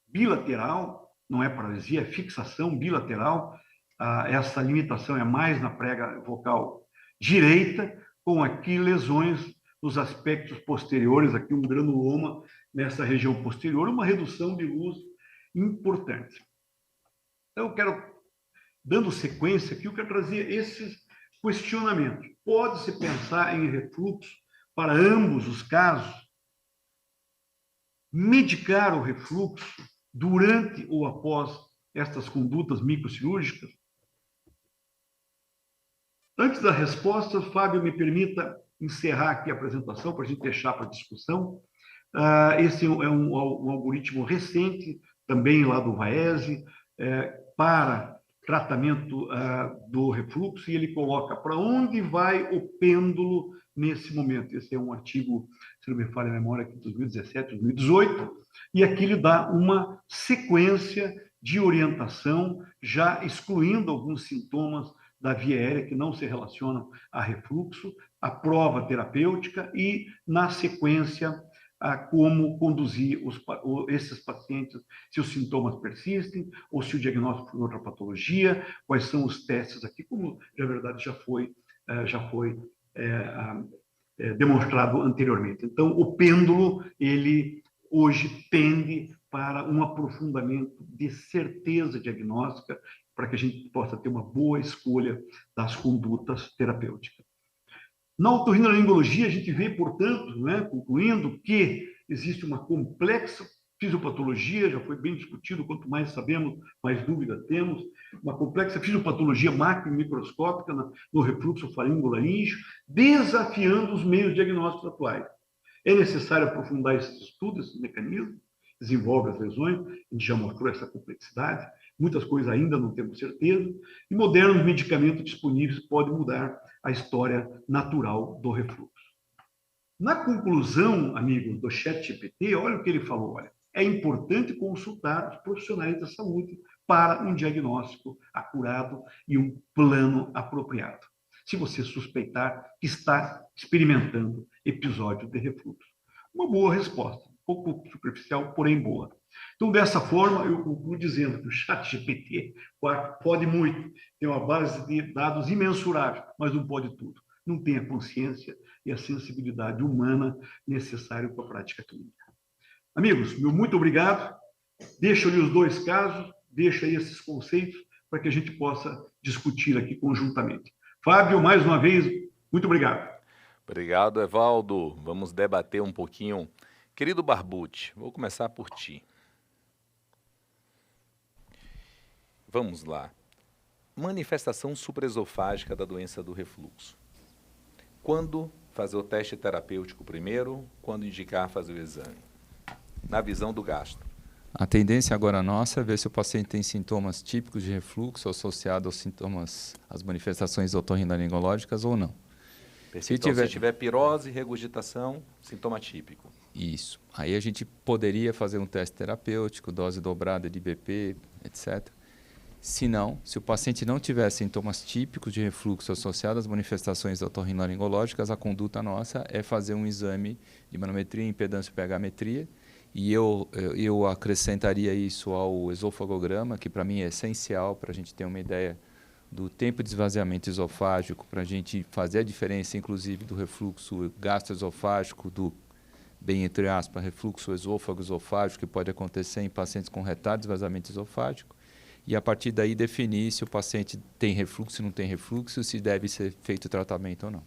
bilateral, não é paralisia, é fixação bilateral. Essa limitação é mais na prega vocal direita, com aqui lesões nos aspectos posteriores, aqui um granuloma nessa região posterior, uma redução de luz importante. Então, eu quero, dando sequência aqui, eu quero trazer esses questionamentos. Pode-se pensar em refluxo para ambos os casos? Medicar o refluxo durante ou após estas condutas microcirúrgicas? Antes da resposta, Fábio, me permita encerrar aqui a apresentação para a gente deixar para discussão. Esse é um algoritmo recente, também lá do Vaese, para tratamento do refluxo, e ele coloca para onde vai o pêndulo nesse momento. Esse é um artigo, se não me falha a memória, aqui de 2017, 2018, e aqui ele dá uma sequência de orientação, já excluindo alguns sintomas da via aérea que não se relacionam a refluxo, a prova terapêutica e, na sequência, a como conduzir esses pacientes, se os sintomas persistem ou se o diagnóstico foi outra patologia, quais são os testes aqui, como, na verdade, já foi demonstrado anteriormente. Então, o pêndulo, ele hoje tende para um aprofundamento de certeza diagnóstica, para que a gente possa ter uma boa escolha das condutas terapêuticas. Na otorrinolaringologia, a gente vê, portanto, concluindo que existe uma complexa fisiopatologia, já foi bem discutido, quanto mais sabemos, mais dúvida temos, uma complexa fisiopatologia macro e microscópica no refluxo faringolaríngeo, desafiando os meios diagnósticos atuais. É necessário aprofundar esses estudos, esses mecanismos, desenvolve as lesões, a gente já mostrou essa complexidade, muitas coisas ainda não temos certeza, e modernos medicamentos disponíveis podem mudar a história natural do refluxo. Na conclusão, amigos, do ChatGPT, olha o que ele falou, olha, é importante consultar os profissionais da saúde para um diagnóstico acurado e um plano apropriado, se você suspeitar que está experimentando episódio de refluxo. Uma boa resposta. pouco superficial, porém boa. Então, dessa forma, eu concluo dizendo que o ChatGPT pode muito, tem uma base de dados imensurável, mas não pode tudo. Não tem a consciência e a sensibilidade humana necessária para a prática clínica. Amigos, meu muito obrigado. Deixo ali os 2 casos, deixo aí esses conceitos para que a gente possa discutir aqui conjuntamente. Fábio, mais uma vez, muito obrigado. Obrigado, Evaldo. Vamos debater um pouquinho. Querido Barbucci, vou começar por ti. Vamos lá. Manifestação supraesofágica da doença do refluxo. Quando fazer o teste terapêutico primeiro? Quando indicar fazer o exame? Na visão do gastro. A tendência agora nossa é ver se o paciente tem sintomas típicos de refluxo associado aos sintomas, às manifestações otorrinolaringológicas ou não. Se tiver pirose, regurgitação, sintoma típico. Isso. Aí a gente poderia fazer um teste terapêutico, dose dobrada de BP, etc. Se não, se o paciente não tiver sintomas típicos de refluxo associados às manifestações otorrinolaringológicas, a conduta nossa é fazer um exame de manometria, impedância e pH-metria. E eu acrescentaria isso ao esofagograma, que para mim é essencial para a gente ter uma ideia do tempo de esvaziamento esofágico, para a gente fazer a diferença, inclusive, do refluxo gastroesofágico, do, bem entre aspas, refluxo esôfago-esofágico, que pode acontecer em pacientes com retardo de esvaziamento esofágico. E a partir daí definir se o paciente tem refluxo ou não tem refluxo, se deve ser feito tratamento ou não.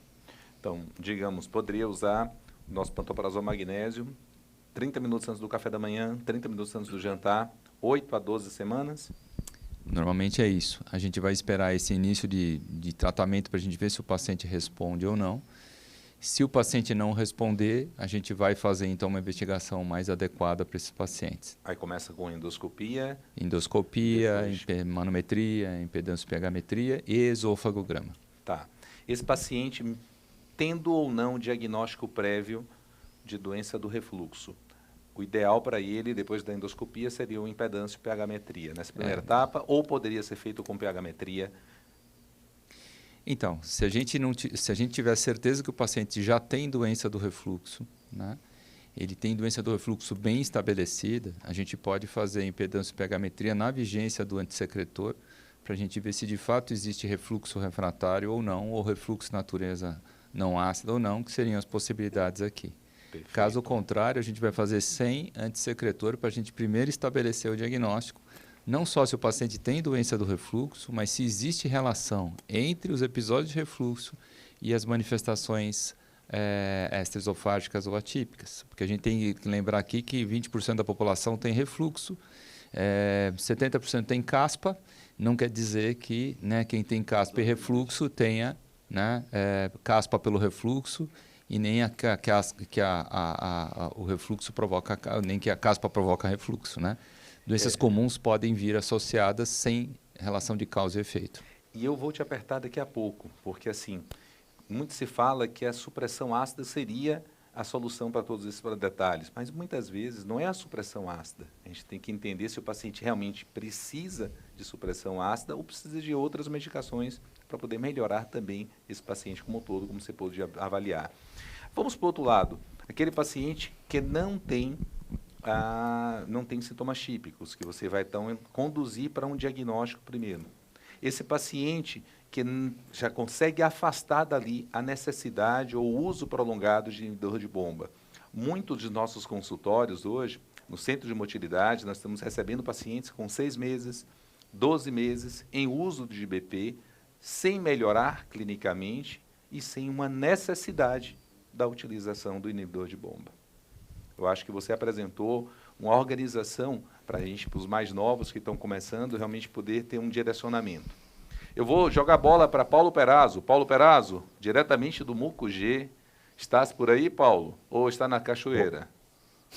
Então, digamos, poderia usar o nosso pantoprazol magnésio 30 minutos antes do café da manhã, 30 minutos antes do jantar, 8 a 12 semanas? Normalmente é isso. A gente vai esperar esse início de tratamento para a gente ver se o paciente responde ou não. Se o paciente não responder, a gente vai fazer então uma investigação mais adequada para esses pacientes. Aí começa com endoscopia. Endoscopia, manometria, impedância pH-metria e esofagograma. Tá. Esse paciente, tendo ou não diagnóstico prévio de doença do refluxo, o ideal para ele, depois da endoscopia, seria o impedância pH-metria nessa primeira etapa, ou poderia ser feito com pH-metria? Então, se a gente tiver certeza que o paciente já tem doença do refluxo, né, ele tem doença do refluxo bem estabelecida, a gente pode fazer impedância pH-metria na vigência do antissecretor, para a gente ver se de fato existe refluxo refratário ou não, ou refluxo natureza não ácida ou não, que seriam as possibilidades aqui. Perfeito. Caso contrário, a gente vai fazer sem antissecretor para a gente primeiro estabelecer o diagnóstico, não só se o paciente tem doença do refluxo, mas se existe relação entre os episódios de refluxo e as manifestações extraesofágicas ou atípicas. Porque a gente tem que lembrar aqui que 20% da população tem refluxo, 70% tem caspa, não quer dizer que, né, quem tem caspa e refluxo tenha, né, caspa pelo refluxo, e nem o refluxo provoca, nem que a caspa provoca refluxo, né? Doenças comuns podem vir associadas sem relação de causa e efeito. E eu vou te apertar daqui a pouco, porque assim, muito se fala que a supressão ácida seria a solução para todos esses detalhes, mas muitas vezes não é a supressão ácida. A gente tem que entender se o paciente realmente precisa de supressão ácida ou precisa de outras medicações para poder melhorar também esse paciente como um todo, como você pôde avaliar. Vamos para o outro lado, aquele paciente que não tem sintomas típicos, que você vai então conduzir para um diagnóstico primeiro. Esse paciente que já consegue afastar dali a necessidade ou uso prolongado de inibidor de bomba. Muitos de nossos consultórios hoje, no centro de motilidade, nós estamos recebendo pacientes com 6 meses, 12 meses em uso de IBP, sem melhorar clinicamente e sem uma necessidade da utilização do inibidor de bomba. Eu acho que você apresentou uma organização para a gente, para os mais novos que estão começando, realmente poder ter um direcionamento. Eu vou jogar a bola para Paulo Perazzo. Paulo Perazzo, diretamente do Mucugê. Estás por aí, Paulo? Ou está na cachoeira?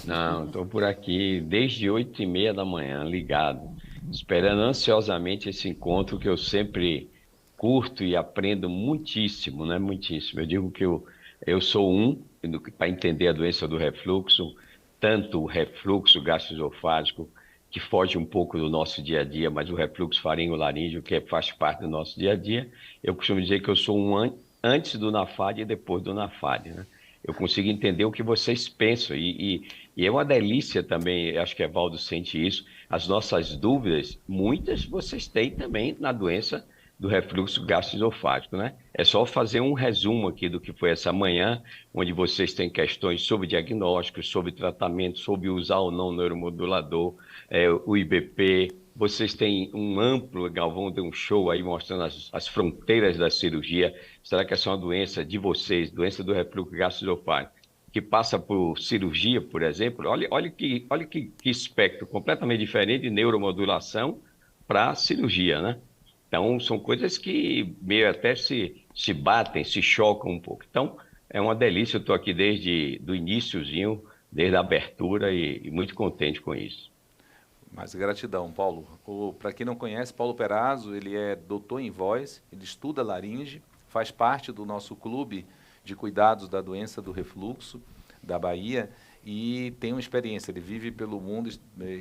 Não, estou por aqui desde 8h30 da manhã, ligado, esperando ansiosamente esse encontro que eu sempre curto e aprendo muitíssimo, né? Muitíssimo. Eu digo que eu sou para entender a doença do refluxo, tanto o refluxo gastroesofágico, que foge um pouco do nosso dia a dia, mas o refluxo faringolaríngeo, que faz parte do nosso dia a dia. Eu costumo dizer que eu sou antes do NAFAD e depois do NAFAD, né? Eu consigo entender o que vocês pensam e E é uma delícia também, acho que Evaldo sente isso, as nossas dúvidas, muitas vocês têm também na doença do refluxo gastroesofágico, né? É só fazer um resumo aqui do que foi essa manhã, onde vocês têm questões sobre diagnóstico, sobre tratamento, sobre usar ou não o neuromodulador, o IBP. Vocês têm um amplo, Galvão deu um show aí mostrando as fronteiras da cirurgia. Será que essa é uma doença de vocês, doença do refluxo gastroesofágico, que passa por cirurgia, por exemplo? Olha que espectro completamente diferente de neuromodulação para cirurgia, né? Então, são coisas que meio até se batem, se chocam um pouco. Então, é uma delícia. Eu estou aqui desde o iniciozinho, desde a abertura e muito contente com isso. Mas gratidão, Paulo. Para quem não conhece, Paulo Perazzo, ele é doutor em voz, ele estuda laringe, faz parte do nosso clube de cuidados da doença do refluxo da Bahia e tem uma experiência, ele vive pelo mundo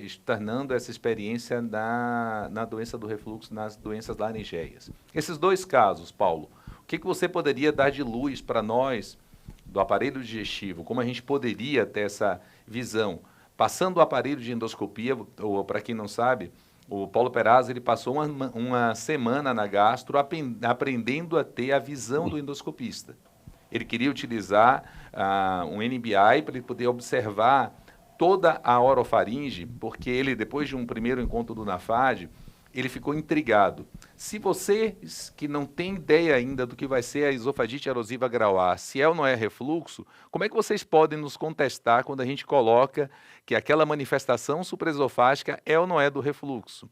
externando essa experiência na doença do refluxo, nas doenças laringeias. Esses dois casos, Paulo, o que você poderia dar de luz para nós do aparelho digestivo? Como a gente poderia ter essa visão? Passando o aparelho de endoscopia, ou para quem não sabe, o Paulo Perazzo, ele passou uma semana na gastro aprendendo a ter a visão do endoscopista. Ele queria utilizar um NBI para ele poder observar toda a orofaringe, porque ele, depois de um primeiro encontro do NAFAD, ele ficou intrigado. Se vocês que não têm ideia ainda do que vai ser a esofagite erosiva grau A, se é ou não é refluxo, como é que vocês podem nos contestar quando a gente coloca que aquela manifestação supraesofágica é ou não é do refluxo?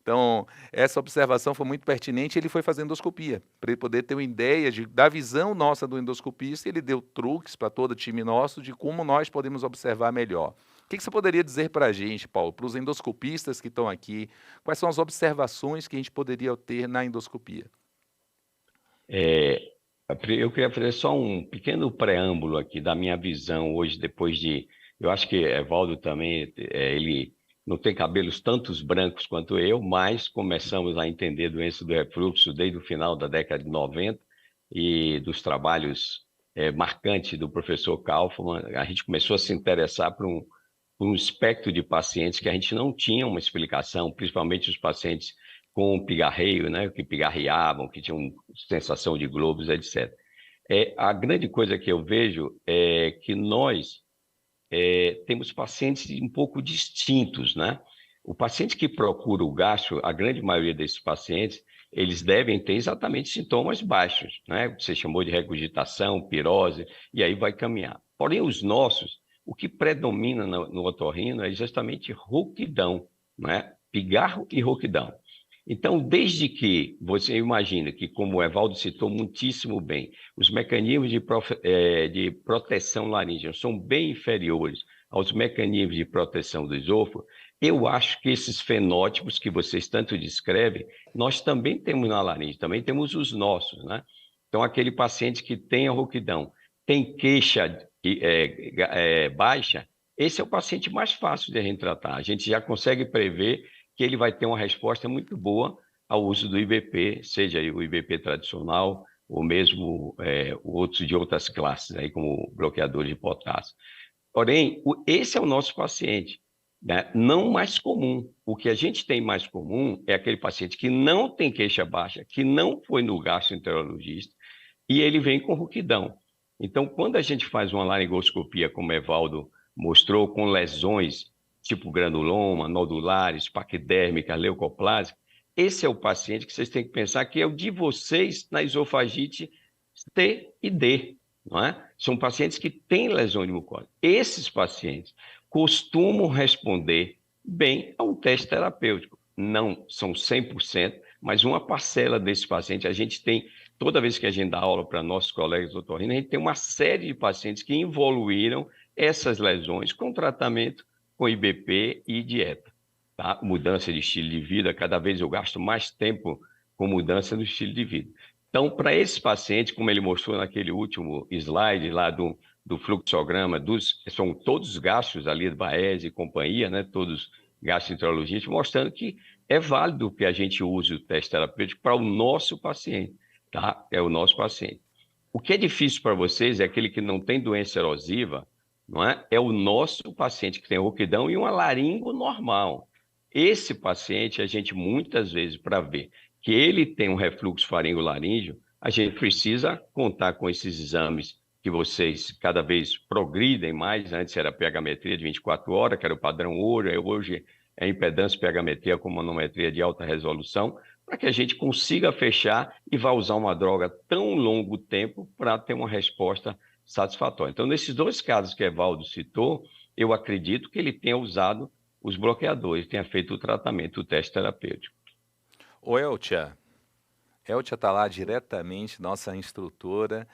Então, essa observação foi muito pertinente e ele foi fazer endoscopia, para ele poder ter uma ideia da visão nossa do endoscopista, e ele deu truques para todo o time nosso de como nós podemos observar melhor. O que você poderia dizer para a gente, Paulo, para os endoscopistas que estão aqui, quais são as observações que a gente poderia ter na endoscopia? Eu queria fazer só um pequeno preâmbulo aqui da minha visão hoje, depois de... Eu acho que Evaldo também, ele não tem cabelos tantos brancos quanto eu, mas começamos a entender a doença do refluxo desde o final da década de 90 e dos trabalhos marcantes do professor Kaufmann. A gente começou a se interessar por um espectro de pacientes que a gente não tinha uma explicação, principalmente os pacientes com pigarreio, né, que pigarreavam, que tinham sensação de globos, etc. A grande coisa que eu vejo é que nós temos pacientes um pouco distintos, né? O paciente que procura o gastro, a grande maioria desses pacientes, eles devem ter exatamente sintomas baixos, né? Você chamou de regurgitação, pirose, e aí vai caminhar. Porém, os nossos, o que predomina no otorrino é justamente rouquidão, né? Pigarro e rouquidão. Então, desde que você imagina que, como o Evaldo citou muitíssimo bem, os mecanismos de proteção laríngea são bem inferiores aos mecanismos de proteção do esôfago, eu acho que esses fenótipos que vocês tanto descrevem, nós também temos na laringe, também temos os nossos, né? Então, aquele paciente que tem a rouquidão, tem queixa baixa, esse é o paciente mais fácil de a gente tratar. A gente já consegue prever que ele vai ter uma resposta muito boa ao uso do IBP, seja o IBP tradicional ou mesmo outros de outras classes, aí, como bloqueadores de potássio. Porém, esse é o nosso paciente, né? Não mais comum. O que a gente tem mais comum é aquele paciente que não tem queixa baixa, que não foi no gastroenterologista, e ele vem com rouquidão. Então, quando a gente faz uma laringoscopia, como o Evaldo mostrou, com lesões tipo granuloma, nodulares, paquidérmica, leucoplásica, esse é o paciente que vocês têm que pensar que é o de vocês na esofagite C e D, não é? São pacientes que têm lesão de mucosa. Esses pacientes costumam responder bem a um teste terapêutico. Não são 100%, mas uma parcela desses pacientes, a gente tem, toda vez que a gente dá aula para nossos colegas otorrinos, a gente tem uma série de pacientes que evoluíram essas lesões com tratamento com IBP e dieta, tá? Mudança de estilo de vida, cada vez eu gasto mais tempo com mudança do estilo de vida. Então, para esses pacientes, como ele mostrou naquele último slide lá do fluxograma, são todos gastos ali, Baez e companhia, né? Todos gastroenterologistas, mostrando que é válido que a gente use o teste terapêutico para o nosso paciente, tá? É o nosso paciente. O que é difícil para vocês é aquele que não tem doença erosiva, não é? É o nosso paciente que tem rouquidão e uma laringo normal. Esse paciente, a gente muitas vezes, para ver que ele tem um refluxo faringolaríngeo, a gente precisa contar com esses exames que vocês cada vez progridem mais. Antes era pH-metria de 24 horas, que era o padrão ouro, hoje é impedância pH-metria com manometria de alta resolução, para que a gente consiga fechar e vá usar uma droga tão longo tempo para ter uma resposta satisfatória. Então, nesses dois casos que Evaldo citou, eu acredito que ele tenha usado os bloqueadores, tenha feito o tratamento, o teste terapêutico. Ô, Eltia está lá diretamente, nossa instrutora,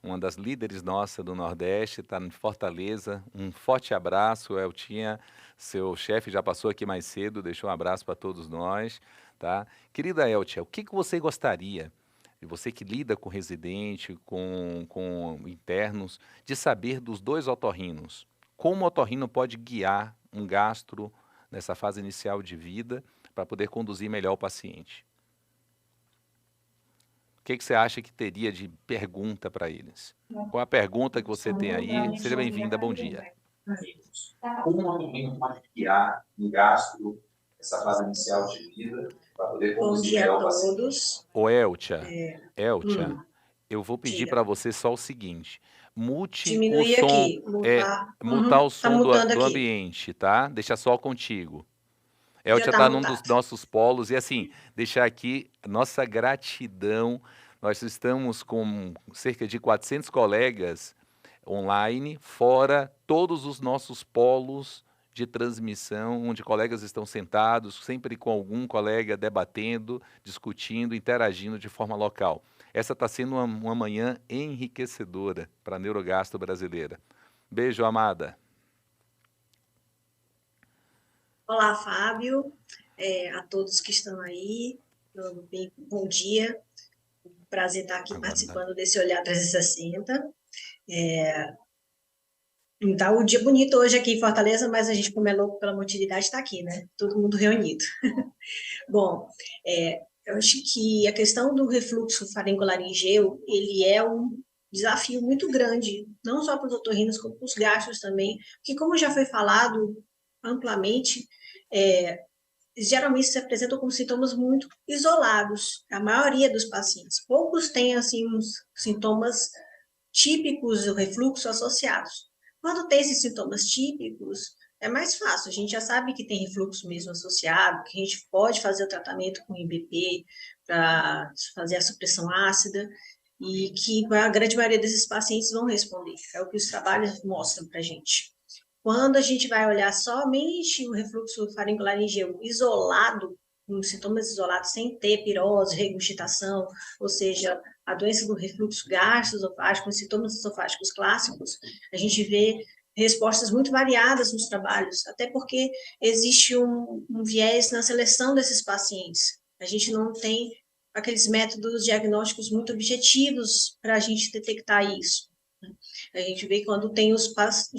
uma das líderes nossa do Nordeste, está em Fortaleza. Um forte abraço, Eltinha. Seu chefe já passou aqui mais cedo, deixou um abraço para todos nós, tá? Querida Eltia, o que você gostaria, e você que lida com residente, com internos, de saber dos dois otorrinos? Como o otorrino pode guiar um gastro nessa fase inicial de vida para poder conduzir melhor o paciente? O que você acha que teria de pergunta para eles? Qual a pergunta que você tem aí? Seja bem-vinda, bom dia. Como o otorrino pode guiar um gastro nessa fase inicial de vida para poder conduzir melhor o paciente? Ô, Eltia, eu vou pedir para você só o seguinte: mute Diminuir o som, aqui, mutar o som do mutando aqui. ambiente, tá? Deixa só contigo. Eltia está num dos nossos polos e assim, deixar aqui nossa gratidão. Nós estamos com cerca de 400 colegas online, fora todos os nossos polos de transmissão, onde colegas estão sentados, sempre com algum colega debatendo, discutindo, interagindo de forma local. Essa está sendo uma manhã enriquecedora para a neurogastro brasileira. Beijo, amada. Olá, Fábio, a todos que estão aí, bom dia. Prazer estar aqui participando desse Olhar 360. Tá um dia bonito hoje aqui em Fortaleza, mas a gente, como é louco pela motilidade, está aqui, né? Todo mundo reunido. Bom, eu acho que a questão do refluxo faringolaringeu, ele é um desafio muito grande, não só para os otorrinos, como para os gastros também, porque como já foi falado amplamente, geralmente se apresentam com sintomas muito isolados, a maioria dos pacientes. Poucos têm, assim, uns sintomas típicos do refluxo associados. Quando tem esses sintomas típicos, é mais fácil. A gente já sabe que tem refluxo mesmo associado, que a gente pode fazer o tratamento com IBP para fazer a supressão ácida e que a grande maioria desses pacientes vão responder. É o que os trabalhos mostram para a gente. Quando a gente vai olhar somente o refluxo faringolaringeu isolado, com sintomas isolados, sem ter pirose, regurgitação, ou seja, a doença do refluxo gastroesofágico, os sintomas esofágicos clássicos, a gente vê respostas muito variadas nos trabalhos, até porque existe um viés na seleção desses pacientes. A gente não tem aqueles métodos diagnósticos muito objetivos para a gente detectar isso. A gente vê quando tem os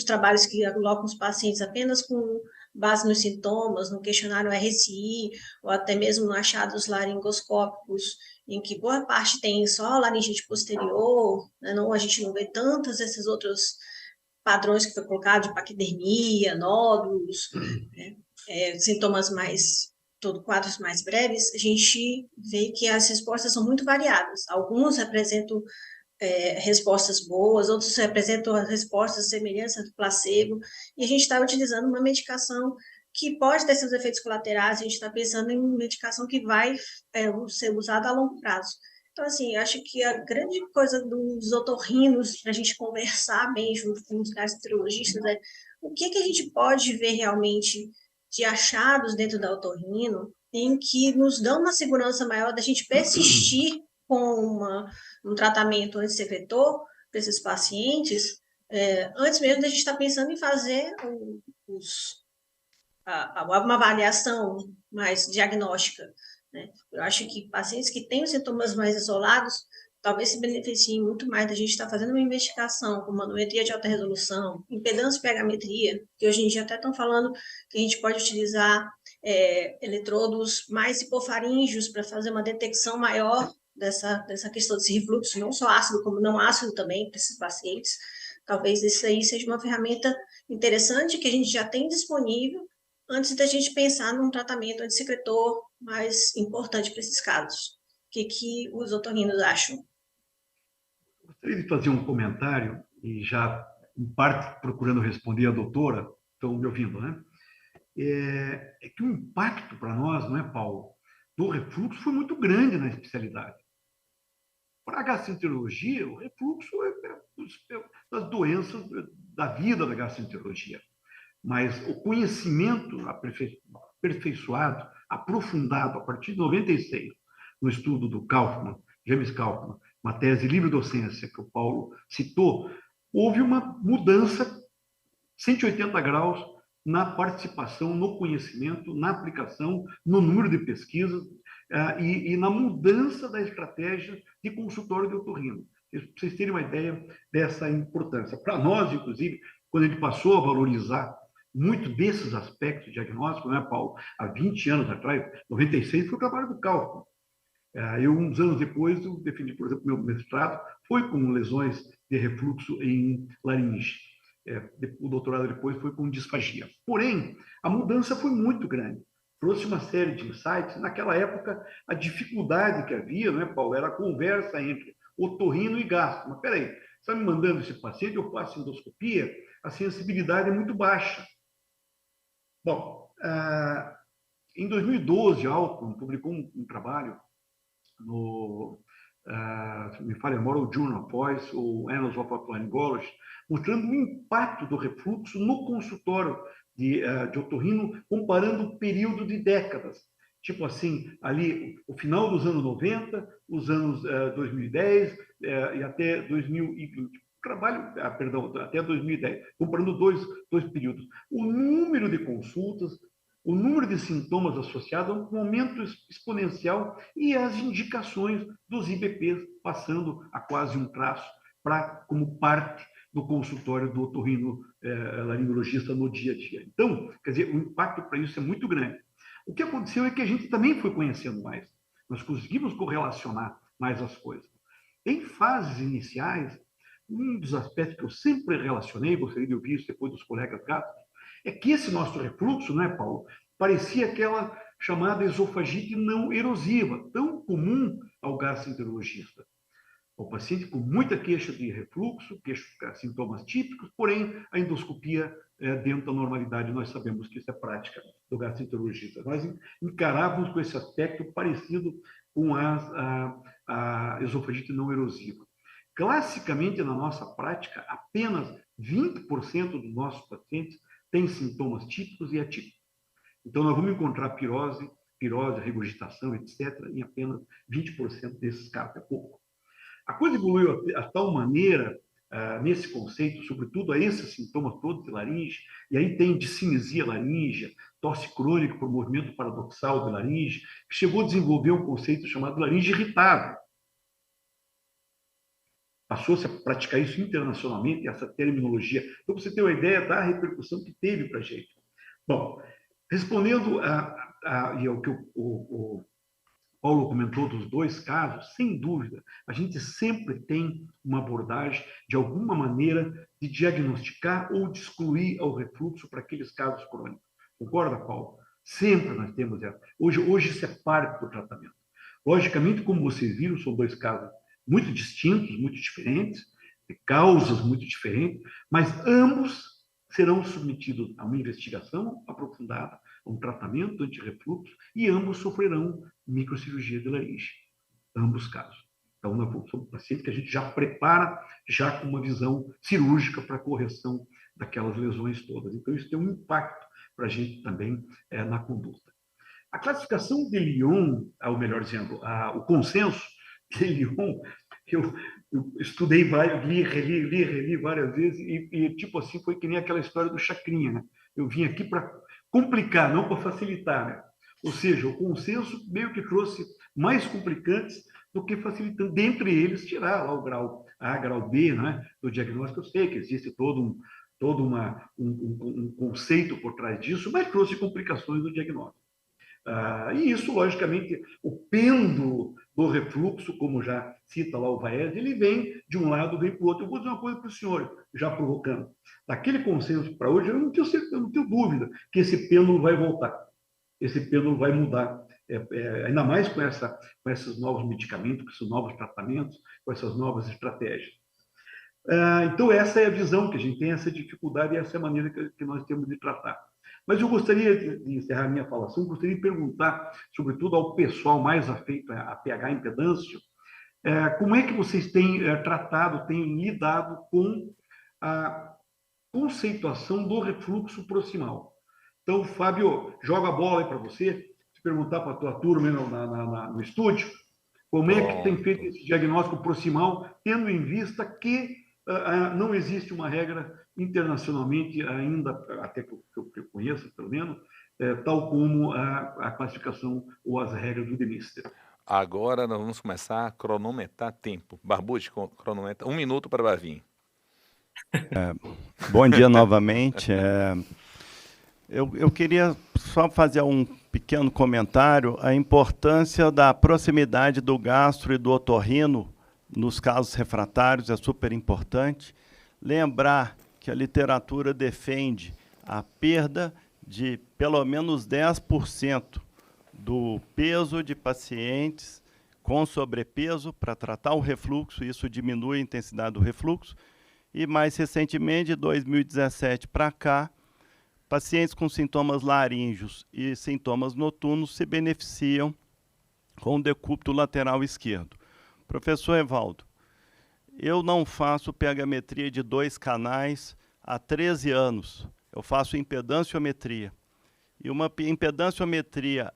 trabalhos que colocam os pacientes apenas com base nos sintomas, no questionário RSI, ou até mesmo no achados laringoscópicos, em que boa parte tem só laringite posterior, né? Não, a gente não vê tantos esses outros padrões que foi colocado de paquidermia, nódulos, né? Sintomas quadros mais breves, a gente vê que as respostas são muito variadas. Alguns representam respostas boas, outros representam as respostas semelhantes do placebo, e a gente está utilizando uma medicação que pode ter seus efeitos colaterais, a gente está pensando em medicação que vai ser usada a longo prazo. Então, assim, acho que a grande coisa dos otorrinos, para a gente conversar bem junto com os gastroenterologistas, é o que a gente pode ver realmente de achados dentro da otorrino, em que nos dão uma segurança maior da gente persistir com um tratamento antissecretor para esses pacientes, antes mesmo da gente estar pensando em fazer uma avaliação mais diagnóstica, né? Eu acho que pacientes que têm os sintomas mais isolados talvez se beneficiem muito mais da gente estar fazendo uma investigação com manometria de alta resolução, impedância pH-metria, que hoje em dia até estão falando que a gente pode utilizar eletrodos mais hipofaríngeos para fazer uma detecção maior dessa questão desse refluxo, não só ácido, como não ácido também, para esses pacientes. Talvez isso aí seja uma ferramenta interessante que a gente já tem disponível antes da gente pensar num tratamento antissecretor mais importante para esses casos. O que os otorrinos acham? Gostaria de fazer um comentário, e já, em parte, procurando responder a doutora, estão me ouvindo, né? É que o impacto para nós, não é, Paulo, do refluxo foi muito grande na especialidade. Para a gastroenterologia, o refluxo é das doenças da vida da gastroenterologia. Mas o conhecimento aperfeiçoado, aprofundado, a partir de 96, no estudo do Kaufman, James Kaufman, uma tese de livre-docência que o Paulo citou, houve uma mudança 180 graus na participação, no conhecimento, na aplicação, no número de pesquisas e na mudança da estratégia de consultório de otorrino. Para vocês terem uma ideia dessa importância. Para nós, inclusive, quando a gente passou a valorizar muito desses aspectos diagnósticos, né, Paulo? Há 20 anos atrás, 96, foi o trabalho do Kaufman. Eu, uns anos depois, eu defendi, por exemplo, meu mestrado, foi com lesões de refluxo em laringe. O doutorado depois foi com disfagia. Porém, a mudança foi muito grande. Trouxe uma série de insights. Naquela época, a dificuldade que havia, né, Paulo, era a conversa entre otorrino e gastro. Mas, peraí, você está me mandando esse paciente, eu faço endoscopia, a sensibilidade é muito baixa. Bom, em 2012, Altman publicou um trabalho no, se me falha a memória, o Journal of Voice, o Annals of Otolaryngology, mostrando o impacto do refluxo no consultório de otorrino, comparando o período de décadas. Tipo assim, ali, o final dos anos 90, os anos 2010 e até 2020. Trabalho, perdão, até 2010, comparando dois períodos. O número de consultas, o número de sintomas associados a um aumento exponencial e as indicações dos IBPs passando a quase um traço como parte do consultório do otorrino laringologista no dia a dia. Então, quer dizer, o impacto para isso é muito grande. O que aconteceu é que a gente também foi conhecendo mais. Nós conseguimos correlacionar mais as coisas. Em fases iniciais, um dos aspectos que eu sempre relacionei, gostaria de ouvir isso depois dos colegas gatos, é que esse nosso refluxo, não é, Paulo, parecia aquela chamada esofagite não erosiva, tão comum ao gastroenterologista. O paciente com muita queixa de refluxo, sintomas típicos, porém a endoscopia dentro da normalidade, nós sabemos que isso é prática do gastroenterologista. Nós encarávamos com esse aspecto parecido com a esofagite não erosiva. Classicamente, na nossa prática, apenas 20% dos nossos pacientes têm sintomas típicos e atípicos. Então, nós vamos encontrar pirose, regurgitação, etc., em apenas 20% desses casos, é pouco. A coisa evoluiu a tal maneira, nesse conceito, sobretudo a esses sintomas todos de laringe, e aí tem discinesia laríngea, tosse crônica por movimento paradoxal de laringe, que chegou a desenvolver um conceito chamado laringe irritável. Passou-se a praticar isso internacionalmente, essa terminologia. Então, para você ter uma ideia da repercussão que teve para a gente. Bom, respondendo ao que o Paulo comentou dos dois casos, sem dúvida, a gente sempre tem uma abordagem, de alguma maneira, de diagnosticar ou de excluir o refluxo para aqueles casos crônicos. Concorda, Paulo? Sempre nós temos essa. Hoje isso é parte do tratamento. Logicamente, como vocês viram, são dois casos muito distintos, muito diferentes, de causas muito diferentes, mas ambos serão submetidos a uma investigação aprofundada, a um tratamento anti-refluxo, e ambos sofrerão microcirurgia de laringe, ambos casos. Então, nós somos um paciente que a gente já prepara, já com uma visão cirúrgica para a correção daquelas lesões todas. Então, isso tem um impacto para a gente também na conduta. A classificação de Lyon, ou melhor dizendo, o consenso de Lyon, eu estudei, reli várias vezes, e tipo assim, foi que nem aquela história do Chacrinha, né? Eu vim aqui para complicar, não para facilitar, né? Ou seja, o consenso meio que trouxe mais complicantes do que facilitando, dentre eles, tirar lá o grau A, grau B, né, do diagnóstico. Eu sei que existe todo um conceito por trás disso, mas trouxe complicações do diagnóstico. E isso, logicamente, o pêndulo do refluxo, como já cita lá o Vaed, ele vem de um lado, vem para o outro. Eu vou dizer uma coisa para o senhor, já provocando. Daquele consenso para hoje, eu não tenho dúvida que esse pêndulo vai voltar. Esse pêndulo vai mudar. Ainda mais com esses novos medicamentos, com esses novos tratamentos, com essas novas estratégias. Então, essa é a visão que a gente tem, essa dificuldade e essa é a maneira que nós temos de tratar. Mas eu gostaria de encerrar minha falação, gostaria de perguntar, sobretudo ao pessoal mais afeito a pH impedância, como é que vocês têm tratado, têm lidado com a conceituação do refluxo proximal. Então, Fábio, joga a bola aí para você, se perguntar para a tua turma no estúdio, como é que tem feito esse diagnóstico proximal, tendo em vista que não existe uma regra internacionalmente ainda, até que eu conheça, pelo menos, tal como a classificação ou as regras do DMISTER. Agora nós vamos começar a cronometrar tempo. Barbucci, cronometra 1 minuto para Bavinho. Bom dia novamente. Eu queria só fazer um pequeno comentário. A importância da proximidade do gastro e do otorrino nos casos refratários é super importante. Lembrar que a literatura defende a perda de pelo menos 10% do peso de pacientes com sobrepeso para tratar o refluxo, isso diminui a intensidade do refluxo. E mais recentemente, de 2017 para cá, pacientes com sintomas laríngeos e sintomas noturnos se beneficiam com o decúbito lateral esquerdo. Professor Evaldo, eu não faço pH-metria de 2 canais há 13 anos. Eu faço impedanciometria. E uma impedanciometria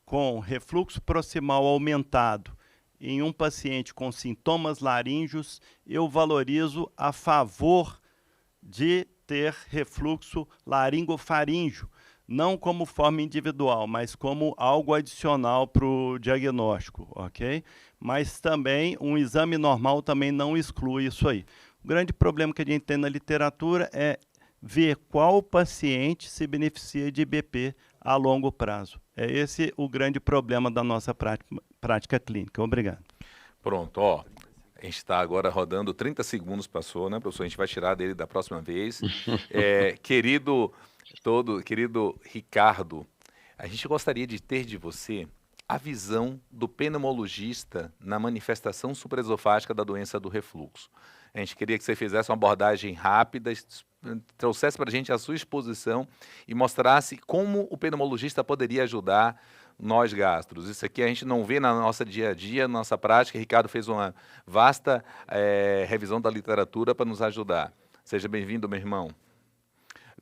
com refluxo proximal aumentado em um paciente com sintomas laríngeos, eu valorizo a favor de ter refluxo laringofaríngeo, não como forma individual, mas como algo adicional para o diagnóstico, ok? Mas também um exame normal também não exclui isso aí. O grande problema que a gente tem na literatura é ver qual paciente se beneficia de IBP a longo prazo. É esse o grande problema da nossa prática clínica. Obrigado. Pronto, ó. A gente está agora rodando, 30 segundos passou, né, professor? A gente vai tirar dele da próxima vez. Querido Ricardo, a gente gostaria de ter de você a visão do pneumologista na manifestação supraesofágica da doença do refluxo. A gente queria que você fizesse uma abordagem rápida, trouxesse para a gente a sua exposição e mostrasse como o pneumologista poderia ajudar nós gastros. Isso aqui a gente não vê na nossa dia a dia, na nossa prática. Ricardo fez uma vasta revisão da literatura para nos ajudar. Seja bem-vindo, meu irmão.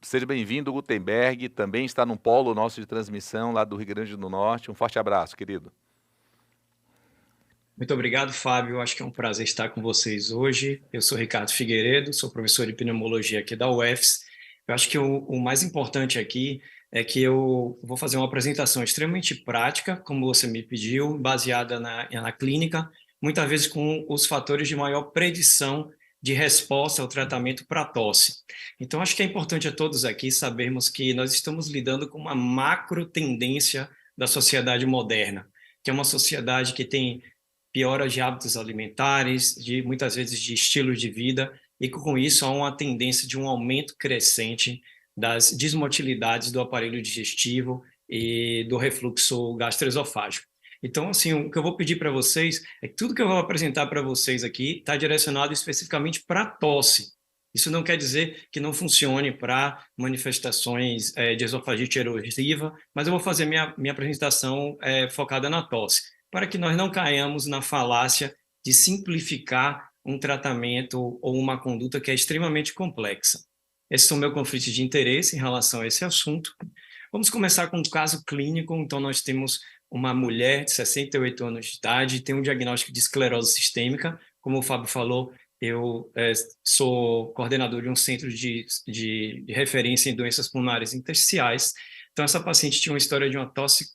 Seja bem-vindo, Gutenberg, também está no polo nosso de transmissão lá do Rio Grande do Norte. Um forte abraço, querido. Muito obrigado, Fábio. Acho que é um prazer estar com vocês hoje. Eu sou Ricardo Figueiredo, sou professor de pneumologia aqui da UFES. Eu acho que o mais importante aqui é que eu vou fazer uma apresentação extremamente prática, como você me pediu, baseada na clínica, muitas vezes com os fatores de maior predição de resposta ao tratamento para tosse. Então, acho que é importante a todos aqui sabermos que nós estamos lidando com uma macro tendência da sociedade moderna, que é uma sociedade que tem piora de hábitos alimentares, muitas vezes de estilo de vida, e com isso há uma tendência de um aumento crescente das desmotilidades do aparelho digestivo e do refluxo gastroesofágico. Então, assim, o que eu vou pedir para vocês é que tudo que eu vou apresentar para vocês aqui está direcionado especificamente para a tosse. Isso não quer dizer que não funcione para manifestações de esofagite erosiva, mas eu vou fazer minha apresentação focada na tosse, para que nós não caiamos na falácia de simplificar um tratamento ou uma conduta que é extremamente complexa. Esse é o meu conflito de interesse em relação a esse assunto. Vamos começar com um caso clínico. Então, nós temos uma mulher de 68 anos de idade, tem um diagnóstico de esclerose sistêmica. Como o Fábio falou, eu sou coordenador de um centro de referência em doenças pulmonares intersticiais. Então, essa paciente tinha uma história de uma tosse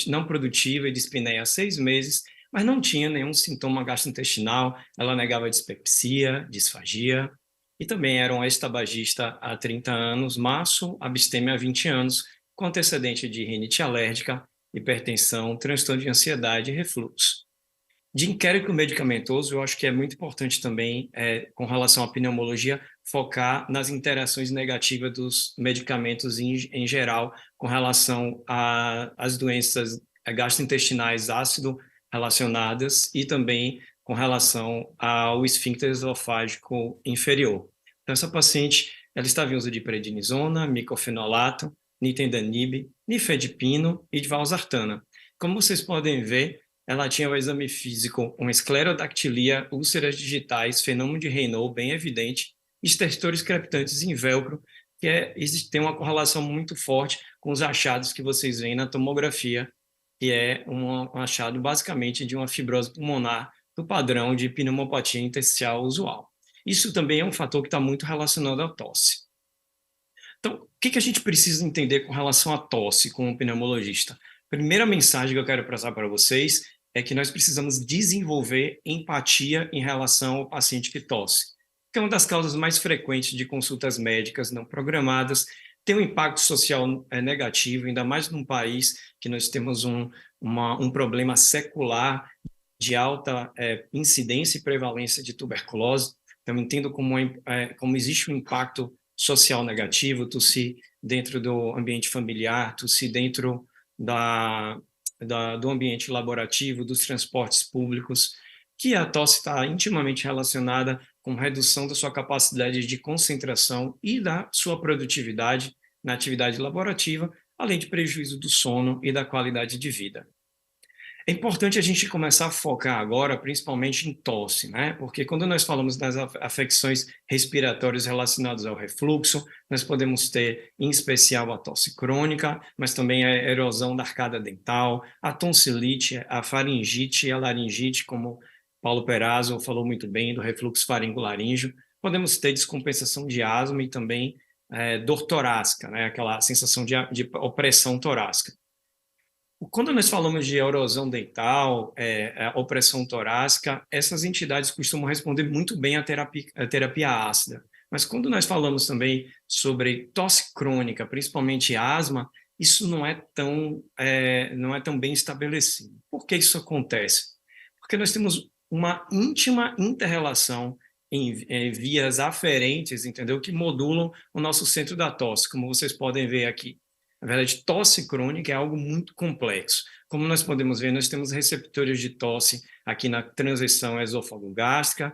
não produtiva e dispneia há 6 meses, mas não tinha nenhum sintoma gastrointestinal, ela negava dispepsia, disfagia, e também era um ex-tabagista há 30 anos, maço, abstêmia há 20 anos, com antecedente de rinite alérgica, hipertensão, transtorno de ansiedade e refluxo. De inquérito medicamentoso, eu acho que é muito importante também, com relação à pneumologia, focar nas interações negativas dos medicamentos em geral, com relação às doenças gastrointestinais ácido relacionadas e também com relação ao esfíncter esofágico inferior. Então, essa paciente, ela estava em uso de prednisona, micofenolato, nintedanib, nifedipino e de valsartana. Como vocês podem ver, ela tinha o exame físico, uma esclerodactilia, úlceras digitais, fenômeno de Raynaud bem evidente, estertores crepitantes em velcro, que tem uma correlação muito forte com os achados que vocês veem na tomografia, que é um achado basicamente de uma fibrose pulmonar do padrão de pneumopatia intersticial usual. Isso também é um fator que está muito relacionado à tosse. Então, o que a gente precisa entender com relação à tosse com o pneumologista? Primeira mensagem que eu quero passar para vocês é que nós precisamos desenvolver empatia em relação ao paciente que tosse, que é uma das causas mais frequentes de consultas médicas não programadas, tem um impacto social negativo, ainda mais num país que nós temos um problema secular de alta incidência e prevalência de tuberculose. Então, entendo como existe um impacto social negativo, tossir dentro do ambiente familiar, tossir dentro do ambiente laborativo, dos transportes públicos, que a tosse está intimamente relacionada com redução da sua capacidade de concentração e da sua produtividade na atividade laborativa, além de prejuízo do sono e da qualidade de vida. É importante a gente começar a focar agora, principalmente em tosse, né? Porque quando nós falamos das afecções respiratórias relacionadas ao refluxo, nós podemos ter, em especial, a tosse crônica, mas também a erosão da arcada dental, a tonsilite, a faringite e a laringite, como Paulo Perazzo falou muito bem, do refluxo faringolaríngeo. Podemos ter descompensação de asma e também dor torácica, né? Aquela sensação de opressão torácica. Quando nós falamos de erosão dental, opressão torácica, essas entidades costumam responder muito bem à terapia ácida. Mas quando nós falamos também sobre tosse crônica, principalmente asma, isso não é tão bem estabelecido. Por que isso acontece? Porque nós temos uma íntima inter-relação em vias aferentes, entendeu? Que modulam o nosso centro da tosse, como vocês podem ver aqui. Na verdade, tosse crônica é algo muito complexo. Como nós podemos ver, nós temos receptores de tosse aqui na transição esôfago-gástrica,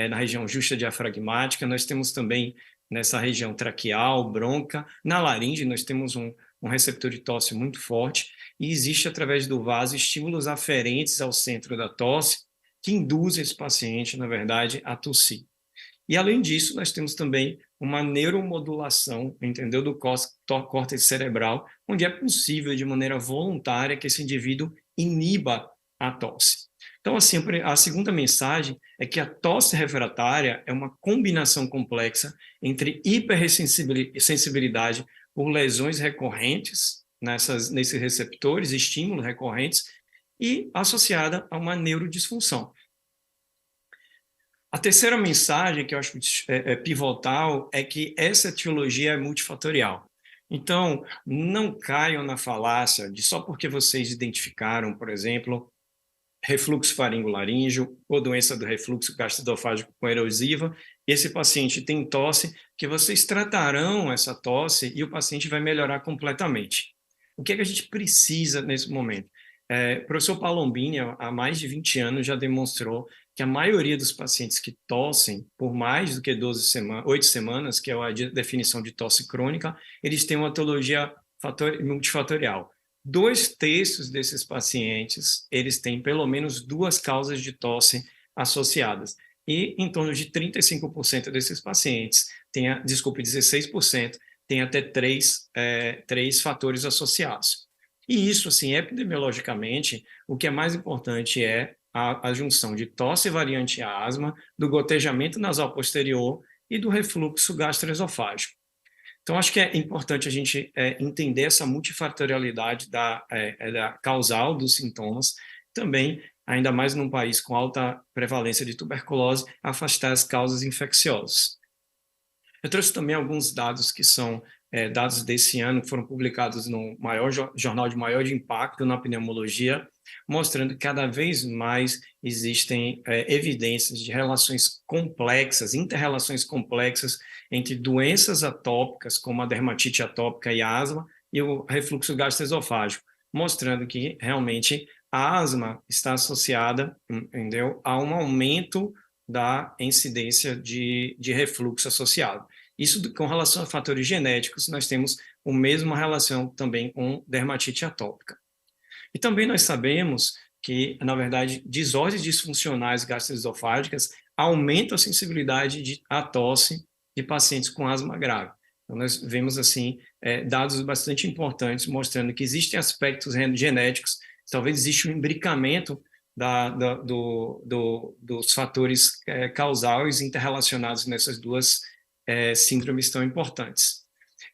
na região justa diafragmática, nós temos também nessa região traqueal, bronca, na laringe nós temos um receptor de tosse muito forte e existe através do vaso estímulos aferentes ao centro da tosse que induzem esse paciente, na verdade, a tossir. E, além disso, nós temos também uma neuromodulação, entendeu, do córtex cerebral, onde é possível, de maneira voluntária, que esse indivíduo iniba a tosse. Então, assim, a segunda mensagem é que a tosse refratária é uma combinação complexa entre hipersensibilidade por lesões recorrentes nesses receptores, estímulos recorrentes, e associada a uma neurodisfunção. A terceira mensagem, que eu acho pivotal, é que essa etiologia é multifatorial. Então, não caiam na falácia de só porque vocês identificaram, por exemplo, refluxo faringolaríngeo ou doença do refluxo gastroesofágico com erosiva, esse paciente tem tosse, que vocês tratarão essa tosse e o paciente vai melhorar completamente. O que é que a gente precisa nesse momento? O professor Palombini, há mais de 20 anos, já demonstrou que a maioria dos pacientes que tossem por mais do que 8 semanas, que é a definição de tosse crônica, eles têm uma etiologia multifatorial. 2/3 desses pacientes, eles têm pelo menos 2 causas de tosse associadas. E em torno de 35% desses pacientes, 16%, têm até 3 fatores associados. E isso, assim, epidemiologicamente, o que é mais importante é a junção de tosse variante asma, do gotejamento nasal posterior e do refluxo gastroesofágico. Então, acho que é importante a gente entender essa multifatorialidade da causal dos sintomas, também, ainda mais num país com alta prevalência de tuberculose, afastar as causas infecciosas. Eu trouxe também alguns dados que são dados desse ano, que foram publicados no maior jornal de maior impacto na pneumologia, mostrando que cada vez mais existem evidências de relações complexas, inter-relações complexas entre doenças atópicas, como a dermatite atópica e a asma, e o refluxo gastroesofágico, mostrando que realmente a asma está associada, entendeu, a um aumento da incidência de refluxo associado. Isso com relação a fatores genéticos, nós temos a mesma relação também com dermatite atópica. E também nós sabemos que, na verdade, desordens disfuncionais gastroesofágicas aumentam a sensibilidade à tosse de pacientes com asma grave. Então, nós vemos, assim, dados bastante importantes mostrando que existem aspectos genéticos, talvez exista um imbricamento dos fatores causais interrelacionados nessas duas síndromes tão importantes.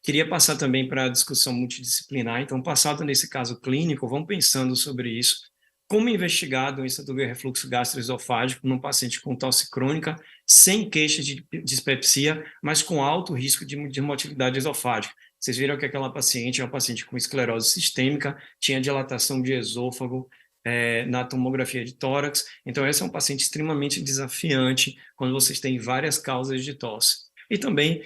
Queria passar também para a discussão multidisciplinar. Então, passado nesse caso clínico, vamos pensando sobre isso. Como investigar a doença do refluxo gastroesofágico num paciente com tosse crônica, sem queixa de dispepsia, mas com alto risco de motilidade esofágica. Vocês viram que aquela paciente é uma paciente com esclerose sistêmica, tinha dilatação de esôfago na tomografia de tórax. Então, esse é um paciente extremamente desafiante quando vocês têm várias causas de tosse. E também,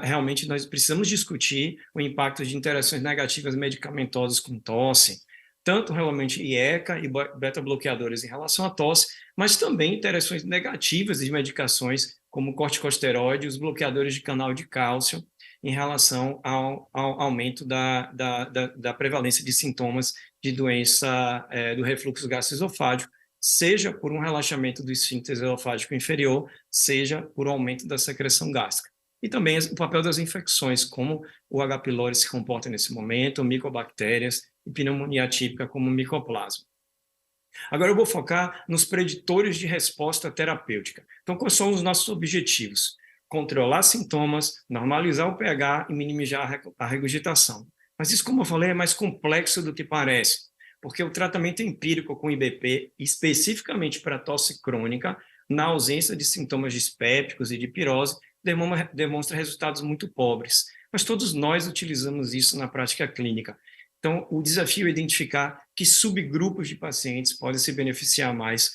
realmente, nós precisamos discutir o impacto de interações negativas medicamentosas com tosse, tanto realmente IECA e beta-bloqueadores em relação à tosse, mas também interações negativas de medicações como corticosteroide e os bloqueadores de canal de cálcio em relação ao aumento da prevalência de sintomas de doença do refluxo gastroesofágico, seja por um relaxamento do esfíncter esofágico inferior, seja por um aumento da secreção gástrica. E também o papel das infecções, como o H. pylori se comporta nesse momento, micobactérias e pneumonia atípica como micoplasma. Agora eu vou focar nos preditores de resposta terapêutica. Então, quais são os nossos objetivos? Controlar sintomas, normalizar o pH e minimizar a regurgitação. Mas isso, como eu falei, é mais complexo do que parece, porque o tratamento empírico com IBP, especificamente para tosse crônica, na ausência de sintomas dispépticos e de pirose, demonstra resultados muito pobres. Mas todos nós utilizamos isso na prática clínica. Então, o desafio é identificar que subgrupos de pacientes podem se beneficiar mais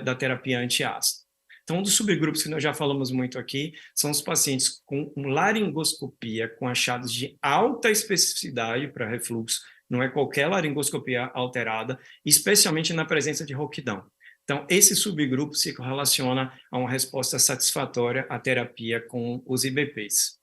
da terapia antiácida. Então, um dos subgrupos que nós já falamos muito aqui são os pacientes com laringoscopia, com achados de alta especificidade para refluxo, não é qualquer laringoscopia alterada, especialmente na presença de rouquidão. Então, esse subgrupo se correlaciona a uma resposta satisfatória à terapia com os IBPs.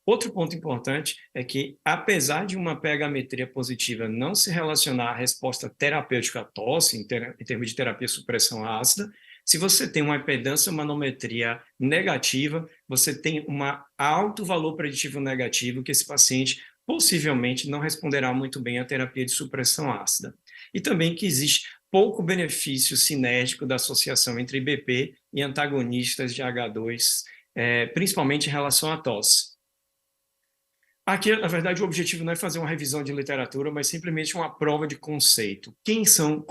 Outro ponto importante é que, apesar de uma pH-metria positiva não se relacionar à resposta terapêutica à tosse, em termos de terapia supressão ácida, se você tem uma impedância manometria negativa, você tem um alto valor preditivo negativo que esse paciente possivelmente não responderá muito bem à terapia de supressão ácida. E também que existe pouco benefício sinérgico da associação entre IBP e antagonistas de H2, principalmente em relação à tosse. Aqui, na verdade, o objetivo não é fazer uma revisão de literatura, mas simplesmente uma prova de conceito. Quem são,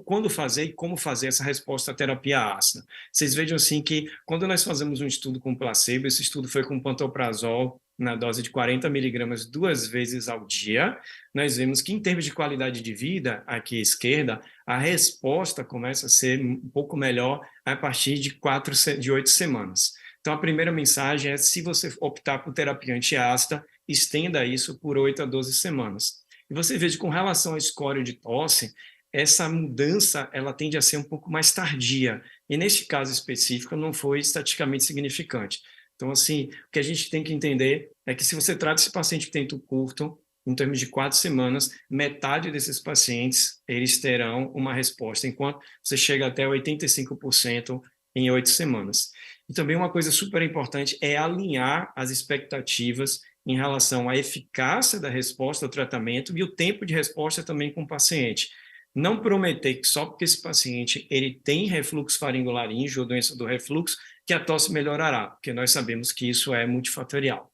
quando fazer e como fazer essa resposta à terapia ácida. Vocês vejam assim que quando nós fazemos um estudo com placebo, esse estudo foi com pantoprazol na dose de 40 miligramas 2 vezes ao dia, nós vemos que em termos de qualidade de vida, aqui à esquerda, a resposta começa a ser um pouco melhor a partir de 8 semanas. Então, a primeira mensagem é, se você optar por terapia antiácida, estenda isso por 8 a 12 semanas. E você vê que com relação ao score de tosse, essa mudança ela tende a ser um pouco mais tardia. E neste caso específico, não foi estatisticamente significante. Então, assim, o que a gente tem que entender é que se você trata esse paciente de tempo curto, em termos de 4 semanas, metade desses pacientes, eles terão uma resposta, enquanto você chega até 85% em 8 semanas. E também uma coisa super importante é alinhar as expectativas em relação à eficácia da resposta ao tratamento e o tempo de resposta também com o paciente. Não prometer que só porque esse paciente ele tem refluxo faringolaríngeo ou doença do refluxo, que a tosse melhorará, porque nós sabemos que isso é multifatorial.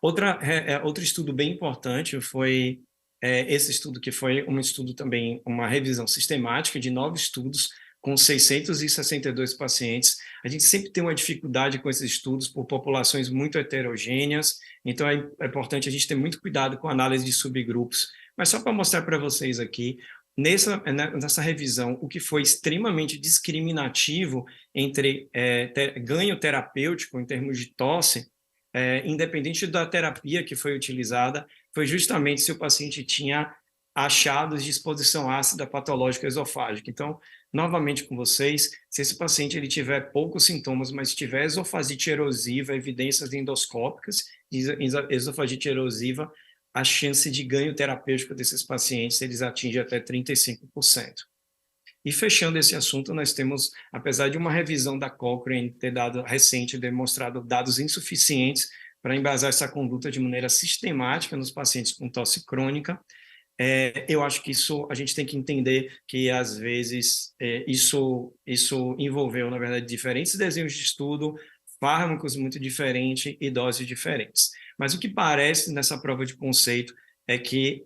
Outro estudo bem importante foi esse estudo, que foi um estudo também, uma revisão sistemática de 9 estudos com 662 pacientes. A gente sempre tem uma dificuldade com esses estudos por populações muito heterogêneas, então é importante a gente ter muito cuidado com a análise de subgrupos. Mas só para mostrar para vocês aqui, nessa revisão, o que foi extremamente discriminativo entre ganho terapêutico em termos de tosse, independente da terapia que foi utilizada, foi justamente se o paciente tinha achados de exposição ácida patológica esofágica. Então, novamente com vocês, se esse paciente ele tiver poucos sintomas, mas tiver esofagite erosiva, evidências endoscópicas de esofagite erosiva, a chance de ganho terapêutico desses pacientes, eles atingem até 35%. E fechando esse assunto, nós temos, apesar de uma revisão da Cochrane ter dado recente, demonstrado dados insuficientes para embasar essa conduta de maneira sistemática nos pacientes com tosse crônica, eu acho que isso a gente tem que entender que, às vezes, isso envolveu, na verdade, diferentes desenhos de estudo, fármacos muito diferentes e doses diferentes. Mas o que parece nessa prova de conceito é que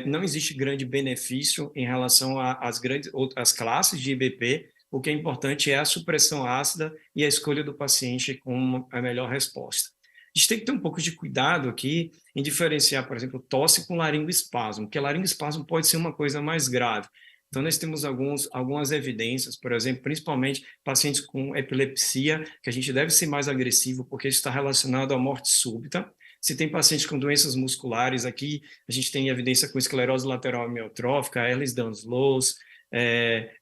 não existe grande benefício em relação às grandes outras classes de IBP. O que é importante é a supressão ácida e a escolha do paciente com a melhor resposta. A gente tem que ter um pouco de cuidado aqui em diferenciar, por exemplo, tosse com laringoespasmo, porque laringoespasmo pode ser uma coisa mais grave. Então, nós temos algumas evidências, por exemplo, principalmente pacientes com epilepsia, que a gente deve ser mais agressivo, porque isso está relacionado à morte súbita. Se tem pacientes com doenças musculares, aqui a gente tem evidência com esclerose lateral amiotrófica, Ehlers-Danlos,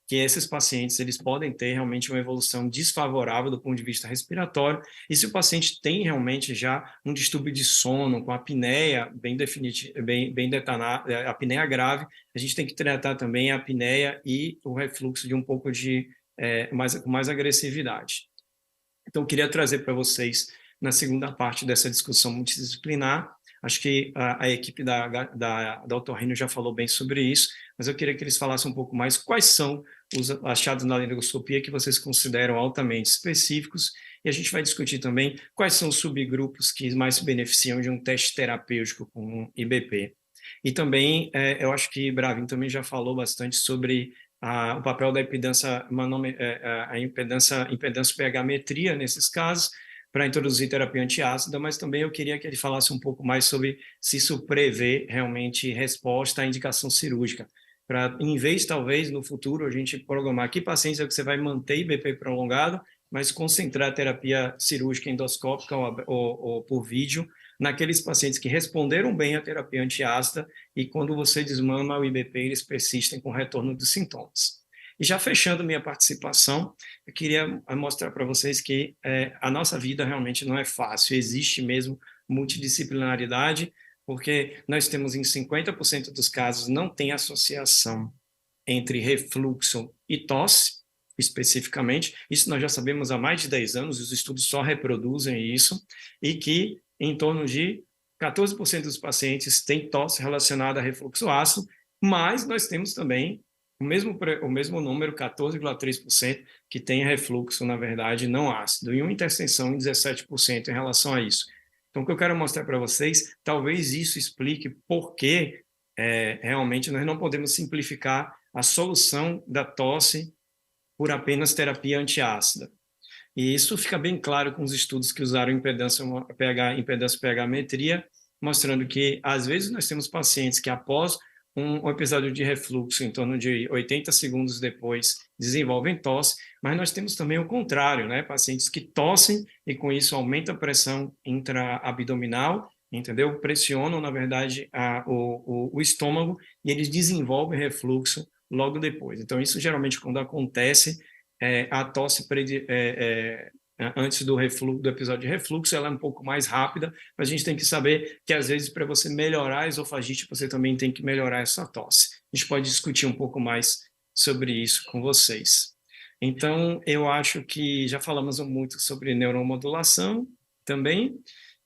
que esses pacientes eles podem ter realmente uma evolução desfavorável do ponto de vista respiratório, e se o paciente tem realmente já um distúrbio de sono, com apneia bem detalhada, a apneia grave, a gente tem que tratar também a apneia e o refluxo de um pouco de com mais agressividade. Então, eu queria trazer para vocês, na segunda parte dessa discussão multidisciplinar, acho que a equipe da otorrino já falou bem sobre isso, mas eu queria que eles falassem um pouco mais quais são os achados na laringoscopia que vocês consideram altamente específicos, e a gente vai discutir também quais são os subgrupos que mais se beneficiam de um teste terapêutico com IBP. E também, eu acho que Bravin também já falou bastante sobre o papel da impedância pH-metria nesses casos, para introduzir terapia antiácida, mas também eu queria que ele falasse um pouco mais sobre se isso prevê realmente resposta à indicação cirúrgica, para, em vez, talvez, no futuro, a gente programar que pacientes é que você vai manter IBP prolongado, mas concentrar a terapia cirúrgica endoscópica ou por vídeo naqueles pacientes que responderam bem à terapia antiácida e quando você desmama o IBP, eles persistem com retorno dos sintomas. E já fechando minha participação, eu queria mostrar para vocês que a nossa vida realmente não é fácil, existe mesmo multidisciplinaridade, porque nós temos em 50% dos casos não tem associação entre refluxo e tosse, especificamente. Isso nós já sabemos há mais de 10 anos, os estudos só reproduzem isso, e que em torno de 14% dos pacientes têm tosse relacionada a refluxo ácido, mas nós temos também o mesmo número, 14,3%, que tem refluxo, na verdade, não ácido, e uma interstensão em 17% em relação a isso. Então, o que eu quero mostrar para vocês, talvez isso explique por que realmente nós não podemos simplificar a solução da tosse por apenas terapia antiácida. E isso fica bem claro com os estudos que usaram impedância pH-metria, mostrando que, às vezes, nós temos pacientes que, após um episódio de refluxo, em torno de 80 segundos depois, desenvolvem tosse, mas nós temos também o contrário, né? Pacientes que tossem e, com isso, aumenta a pressão intraabdominal, entendeu? Pressionam, na verdade, o estômago e eles desenvolvem refluxo logo depois. Então, isso, geralmente, quando acontece, a tosse antes do episódio de refluxo, ela é um pouco mais rápida, mas a gente tem que saber que, às vezes, para você melhorar a esofagite, você também tem que melhorar essa tosse. A gente pode discutir um pouco mais sobre isso com vocês. Então, eu acho que já falamos muito sobre neuromodulação também,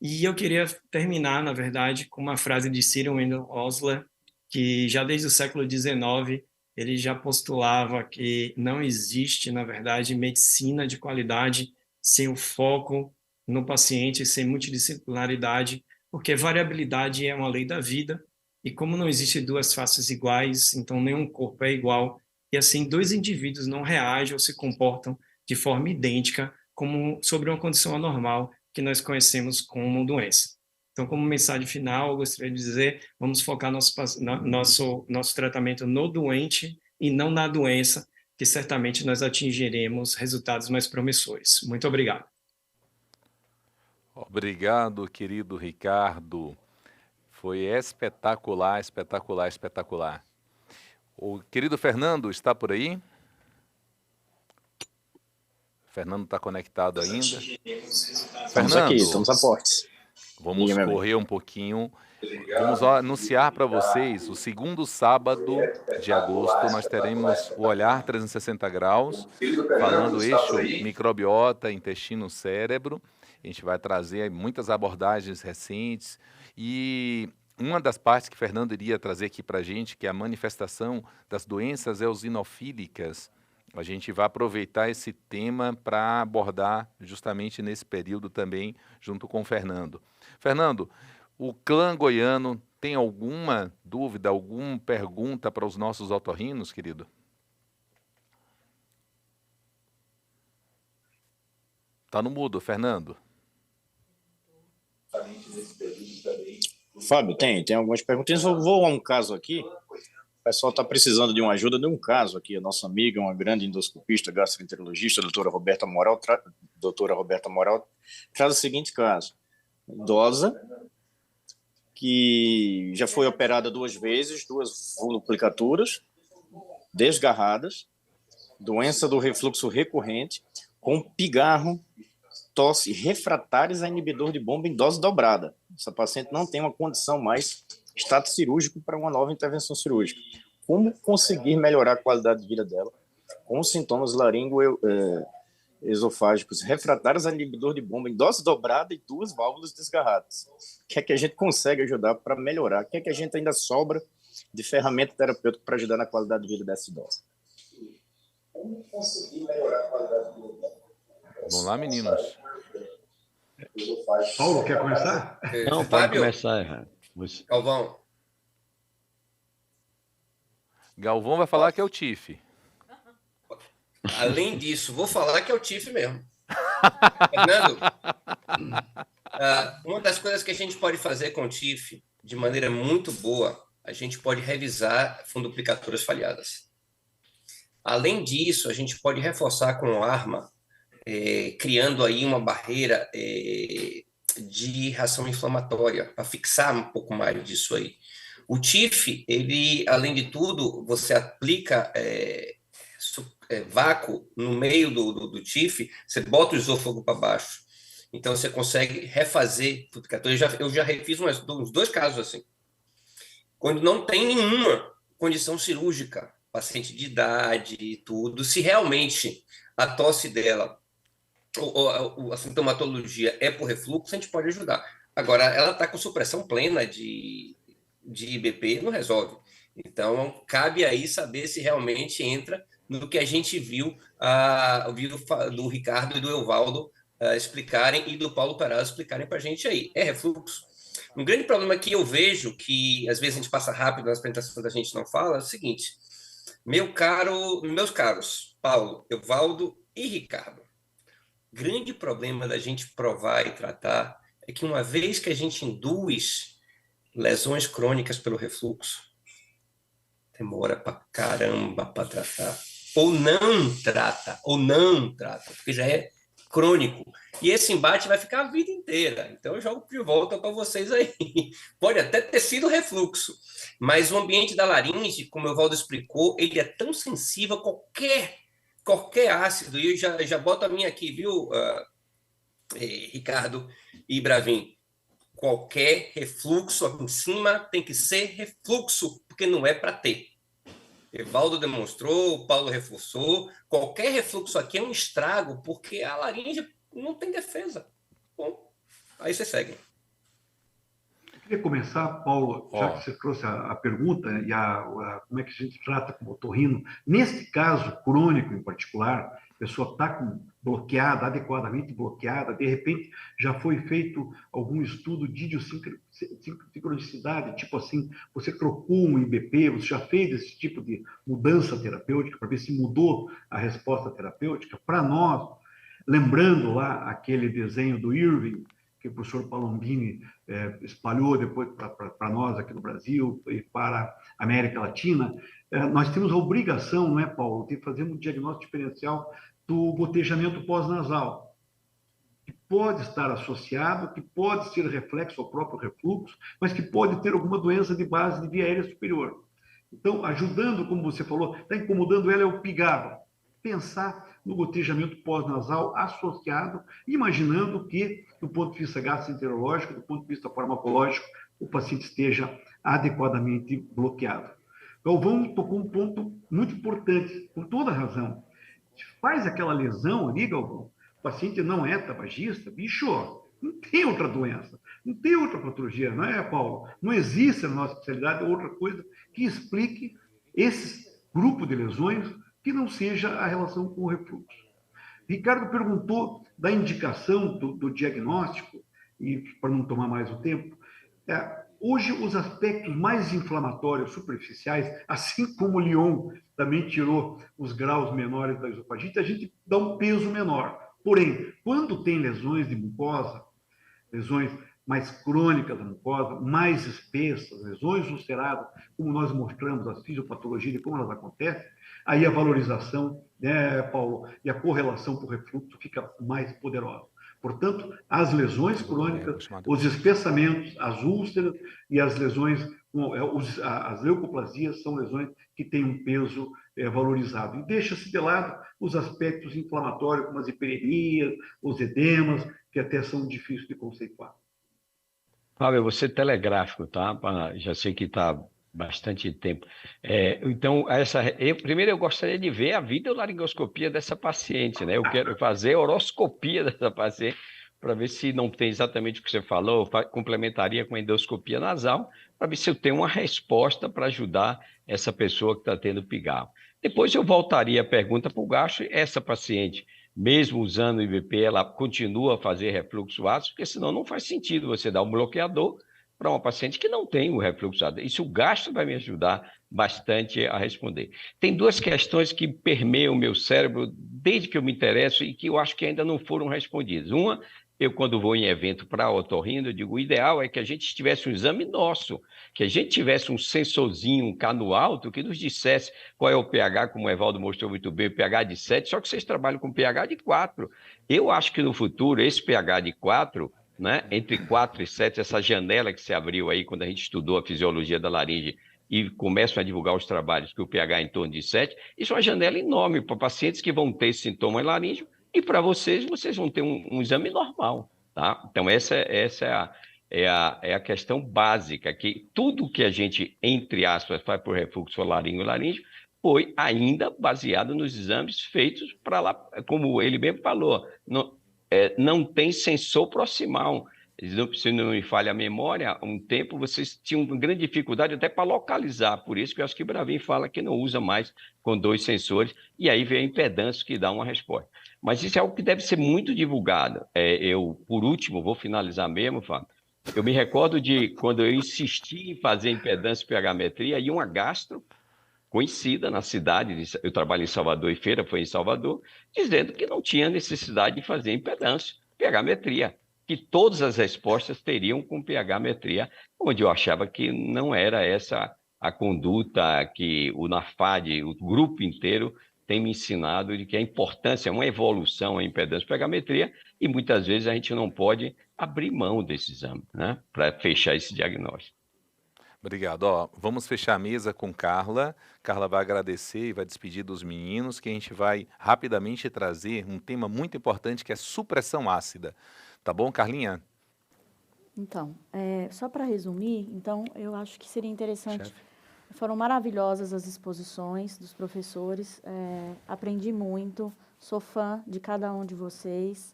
e eu queria terminar, na verdade, com uma frase de Cyril Wendell Osler, que já desde o século XIX, ele já postulava que não existe, na verdade, medicina de qualidade sem o foco no paciente, sem multidisciplinaridade, porque variabilidade é uma lei da vida, e como não existe duas faces iguais, então nenhum corpo é igual, e assim dois indivíduos não reagem ou se comportam de forma idêntica como sobre uma condição anormal que nós conhecemos como doença. Então, como mensagem final, eu gostaria de dizer, vamos focar nosso tratamento no doente e não na doença, que certamente nós atingiremos resultados mais promissores. Muito obrigado. Obrigado, querido Ricardo. Foi espetacular, espetacular, espetacular. O querido Fernando está por aí? Fernando está conectado ainda? Estamos aqui, estamos a postos. Vamos correr um pouquinho. Vamos anunciar para vocês, o segundo sábado de agosto, nós teremos o Olhar 360 Graus, falando eixo microbiota, intestino, cérebro. A gente vai trazer muitas abordagens recentes e uma das partes que Fernando iria trazer aqui para a gente, que é a manifestação das doenças eosinofílicas. A gente vai aproveitar esse tema para abordar justamente nesse período também, junto com o Fernando. Fernando, o clã goiano tem alguma dúvida, alguma pergunta para os nossos otorrinos, querido? Está no mudo, Fernando. Fábio, tem algumas perguntinhas. Eu vou a um caso aqui. O pessoal está precisando de uma ajuda de um caso aqui. A nossa amiga, uma grande endoscopista, gastroenterologista, doutora Roberta Moral, traz o seguinte caso. Idosa, que já foi operada 2 vezes, 2 vuloplicaturas, desgarradas, doença do refluxo recorrente, com pigarro, tosse refratários a inibidor de bomba em dose dobrada. Essa paciente não tem uma condição mais status cirúrgico para uma nova intervenção cirúrgica. Como conseguir melhorar a qualidade de vida dela com os sintomas laringo-esofágicos refratários a inibidor de bomba em dose dobrada e 2 válvulas desgarradas? O que é que a gente consegue ajudar para melhorar? O que é que a gente ainda sobra de ferramenta terapêutica para ajudar na qualidade de vida dessa idosa? Como conseguir melhorar a qualidade de vida? Vamos lá, meninos. Paulo, quer começar? Não, pode começar. Galvão vai falar que é o TIF. Além disso, vou falar que é o TIF mesmo. Fernando, uma das coisas que a gente pode fazer com o TIF, de maneira muito boa, a gente pode revisar funduplicaturas falhadas. Além disso, a gente pode reforçar com arma, criando aí uma barreira de reação inflamatória, para fixar um pouco mais disso aí. O TIF, ele, além de tudo, você aplica vácuo no meio do TIF, você bota o esôfago para baixo. Então, você consegue refazer funduplicatura. Eu já refiz uns 2 casos assim. Quando não tem nenhuma condição cirúrgica, paciente de idade e tudo, se realmente a tosse dela, ou a sintomatologia é por refluxo, a gente pode ajudar. Agora, ela está com supressão plena de IBP, não resolve. Então, cabe aí saber se realmente entra no que a gente viu do Ricardo e do Evaldo explicarem e do Paulo Perazzo explicarem para a gente aí. É refluxo. Um grande problema que eu vejo, que às vezes a gente passa rápido nas apresentações, a gente não fala, é o seguinte: meus caros, Paulo, Evaldo e Ricardo, grande problema da gente provar e tratar é que uma vez que a gente induz lesões crônicas pelo refluxo, demora pra caramba para tratar. Ou não trata, porque já é crônico. E esse embate vai ficar a vida inteira. Então eu jogo de volta para vocês aí. Pode até ter sido refluxo, mas o ambiente da laringe, como o Evaldo explicou, ele é tão sensível a qualquer ácido. E eu já boto a minha aqui, viu, Ricardo e Bravin? Qualquer refluxo aqui em cima tem que ser refluxo, porque não é para ter. Evaldo demonstrou, o Paulo reforçou. Qualquer refluxo aqui é um estrago, porque a laringe não tem defesa. Bom, aí você segue. Eu queria começar, Paulo, já que você trouxe a pergunta e como é que a gente trata com o otorrino. Neste caso crônico em particular, a pessoa está bloqueada, adequadamente bloqueada, de repente já foi feito algum estudo de idiosincronicidade, tipo assim, você trocou um IBP, você já fez esse tipo de mudança terapêutica para ver se mudou a resposta terapêutica? Para nós, lembrando lá aquele desenho do Irving, que o professor Palombini espalhou depois para nós aqui no Brasil e para a América Latina, nós temos a obrigação, não é, Paulo, de fazer um diagnóstico diferencial do gotejamento pós-nasal, que pode estar associado, que pode ser reflexo ao próprio refluxo, mas que pode ter alguma doença de base de via aérea superior. Então, ajudando, como você falou, está incomodando ela é o pigarro. Pensar no gotejamento pós-nasal associado, imaginando que, do ponto de vista gastroenterológico, do ponto de vista farmacológico, o paciente esteja adequadamente bloqueado. Galvão tocou um ponto muito importante, com toda razão. Se faz aquela lesão ali, Galvão, o paciente não é tabagista, bicho, não tem outra doença, não tem outra patologia, não é, Paulo? Não existe na nossa especialidade outra coisa que explique esse grupo de lesões que não seja a relação com o refluxo. Ricardo perguntou da indicação do diagnóstico, e para não tomar mais o tempo, hoje os aspectos mais inflamatórios superficiais, assim como o Lyon também tirou os graus menores da esofagite, a gente dá um peso menor. Porém, quando tem lesões de mucosa, lesões mais crônicas da mucosa, mais espessas, lesões ulceradas, como nós mostramos as fisiopatologias e como elas acontecem, aí a valorização, né, Paulo, e a correlação com o refluxo fica mais poderosa. Portanto, as lesões crônicas, os espessamentos, as úlceras e as lesões, as leucoplasias são lesões que têm um peso valorizado. E deixa-se de lado os aspectos inflamatórios, como as hiperemias, os edemas, que até são difíceis de conceituar. Fábio, eu vou ser telegráfico, tá? Já sei que está bastante tempo. Então, primeiro eu gostaria de ver a videolaringoscopia dessa paciente, né? Eu quero fazer a horoscopia dessa paciente para ver se não tem exatamente o que você falou, complementaria com a endoscopia nasal, para ver se eu tenho uma resposta para ajudar essa pessoa que está tendo pigarro. Depois eu voltaria a pergunta para o gastro, essa paciente, mesmo usando o IBP, ela continua a fazer refluxo ácido, porque senão não faz sentido você dar um bloqueador para uma paciente que não tem o refluxo ácido. Isso o gastro vai me ajudar bastante a responder. Tem duas questões que permeiam o meu cérebro desde que eu me interesso e que eu acho que ainda não foram respondidas. Uma, eu quando vou em evento para otorrino, eu digo, o ideal é que a gente tivesse um exame nosso, que a gente tivesse um sensorzinho, um cano alto, que nos dissesse qual é o pH, como o Evaldo mostrou muito bem, o pH de 7, só que vocês trabalham com pH de 4. Eu acho que no futuro, esse pH de 4, né, entre 4 e 7, essa janela que se abriu aí quando a gente estudou a fisiologia da laringe e começam a divulgar os trabalhos que o pH é em torno de 7, isso é uma janela enorme para pacientes que vão ter sintomas laríngeo e para vocês vão ter um exame normal, tá? Então, essa é a questão básica, que tudo que a gente, entre aspas, faz por refluxo laríngeo e laríngeo foi ainda baseado nos exames feitos para lá, como ele mesmo falou, não tem sensor proximal. Se não me falha a memória, há um tempo vocês tinham grande dificuldade até para localizar, por isso que eu acho que o Bravin fala que não usa mais com 2 sensores, e aí vem a impedância que dá uma resposta. Mas isso é algo que deve ser muito divulgado. Por último, vou finalizar mesmo, Fábio. Eu me recordo de quando eu insisti em fazer impedância e pH-metria, e uma gastro conhecida na cidade, eu trabalho em Salvador e feira foi em Salvador, dizendo que não tinha necessidade de fazer impedância, pH-metria, que todas as respostas teriam com pH-metria, onde eu achava que não era essa a conduta que o NAFAD, o grupo inteiro, tem me ensinado de que a importância é uma evolução a impedância pH-metria e muitas vezes a gente não pode abrir mão desse exame, né, para fechar esse diagnóstico. Obrigado. Vamos fechar a mesa com Carla. Carla vai agradecer e vai despedir dos meninos, que a gente vai rapidamente trazer um tema muito importante, que é supressão ácida. Tá bom, Carlinha? Então, só para resumir, então, eu acho que seria interessante... Foram maravilhosas as exposições dos professores, aprendi muito, sou fã de cada um de vocês.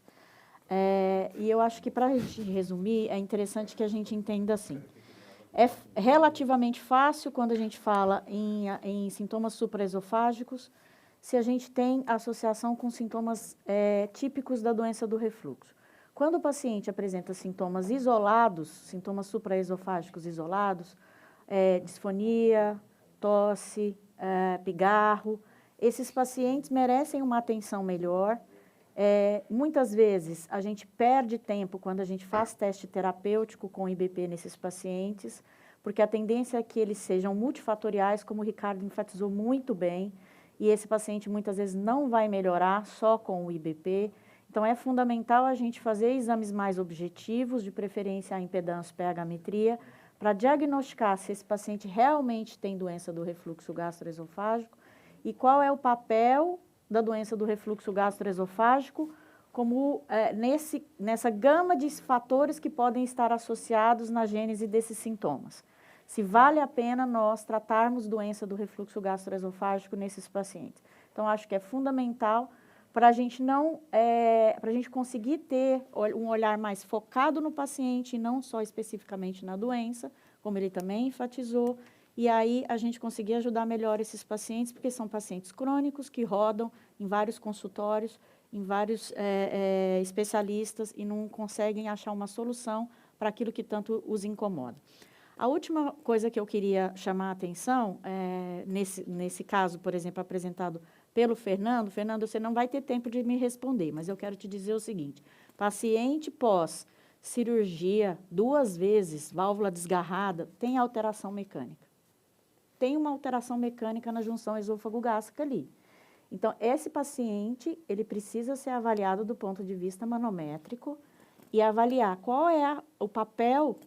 E eu acho que, para a gente resumir, é interessante que a gente entenda assim. É relativamente fácil quando a gente fala em sintomas supraesofágicos, se a gente tem associação com sintomas típicos da doença do refluxo. Quando o paciente apresenta sintomas isolados, sintomas supraesofágicos isolados, disfonia, tosse, pigarro, esses pacientes merecem uma atenção melhor, Muitas vezes, a gente perde tempo quando a gente faz teste terapêutico com IBP nesses pacientes, porque a tendência é que eles sejam multifatoriais, como o Ricardo enfatizou muito bem, e esse paciente muitas vezes não vai melhorar só com o IBP. Então, é fundamental a gente fazer exames mais objetivos, de preferência a impedância pH-metria, para diagnosticar se esse paciente realmente tem doença do refluxo gastroesofágico e qual é o papel da doença do refluxo gastroesofágico como nessa gama de fatores que podem estar associados na gênese desses sintomas. Se vale a pena nós tratarmos doença do refluxo gastroesofágico nesses pacientes. Então, acho que é fundamental para a gente para a gente conseguir ter um olhar mais focado no paciente, e não só especificamente na doença, como ele também enfatizou, e aí a gente conseguir ajudar melhor esses pacientes, porque são pacientes crônicos que rodam em vários consultórios, em vários especialistas, e não conseguem achar uma solução para aquilo que tanto os incomoda. A última coisa que eu queria chamar a atenção, nesse caso, por exemplo, apresentado pelo Fernando, você não vai ter tempo de me responder, mas eu quero te dizer o seguinte: paciente pós-cirurgia, 2 vezes, válvula desgarrada, tem alteração mecânica. Tem uma alteração mecânica na junção esôfago-gástrica ali. Então, esse paciente, ele precisa ser avaliado do ponto de vista manométrico e avaliar qual é o papel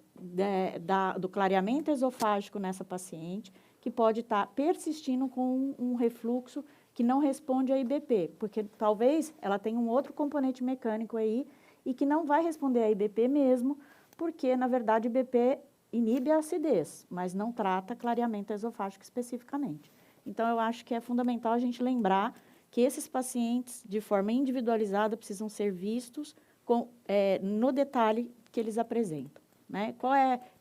do clareamento esofágico nessa paciente, que pode estar persistindo com um refluxo que não responde a IBP, porque talvez ela tenha um outro componente mecânico aí e que não vai responder a IBP mesmo, porque, na verdade, IBP inibe a acidez, mas não trata clareamento esofágico especificamente. Então, eu acho que é fundamental a gente lembrar que esses pacientes, de forma individualizada, precisam ser vistos no detalhe que eles apresentam, né?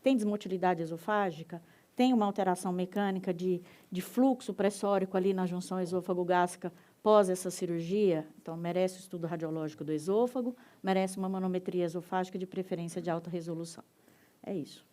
Tem desmotilidade esofágica? Tem uma alteração mecânica de fluxo pressórico ali na junção esôfago-gástrica pós essa cirurgia? Então, merece o estudo radiológico do esôfago, merece uma manometria esofágica de preferência de alta resolução. É isso.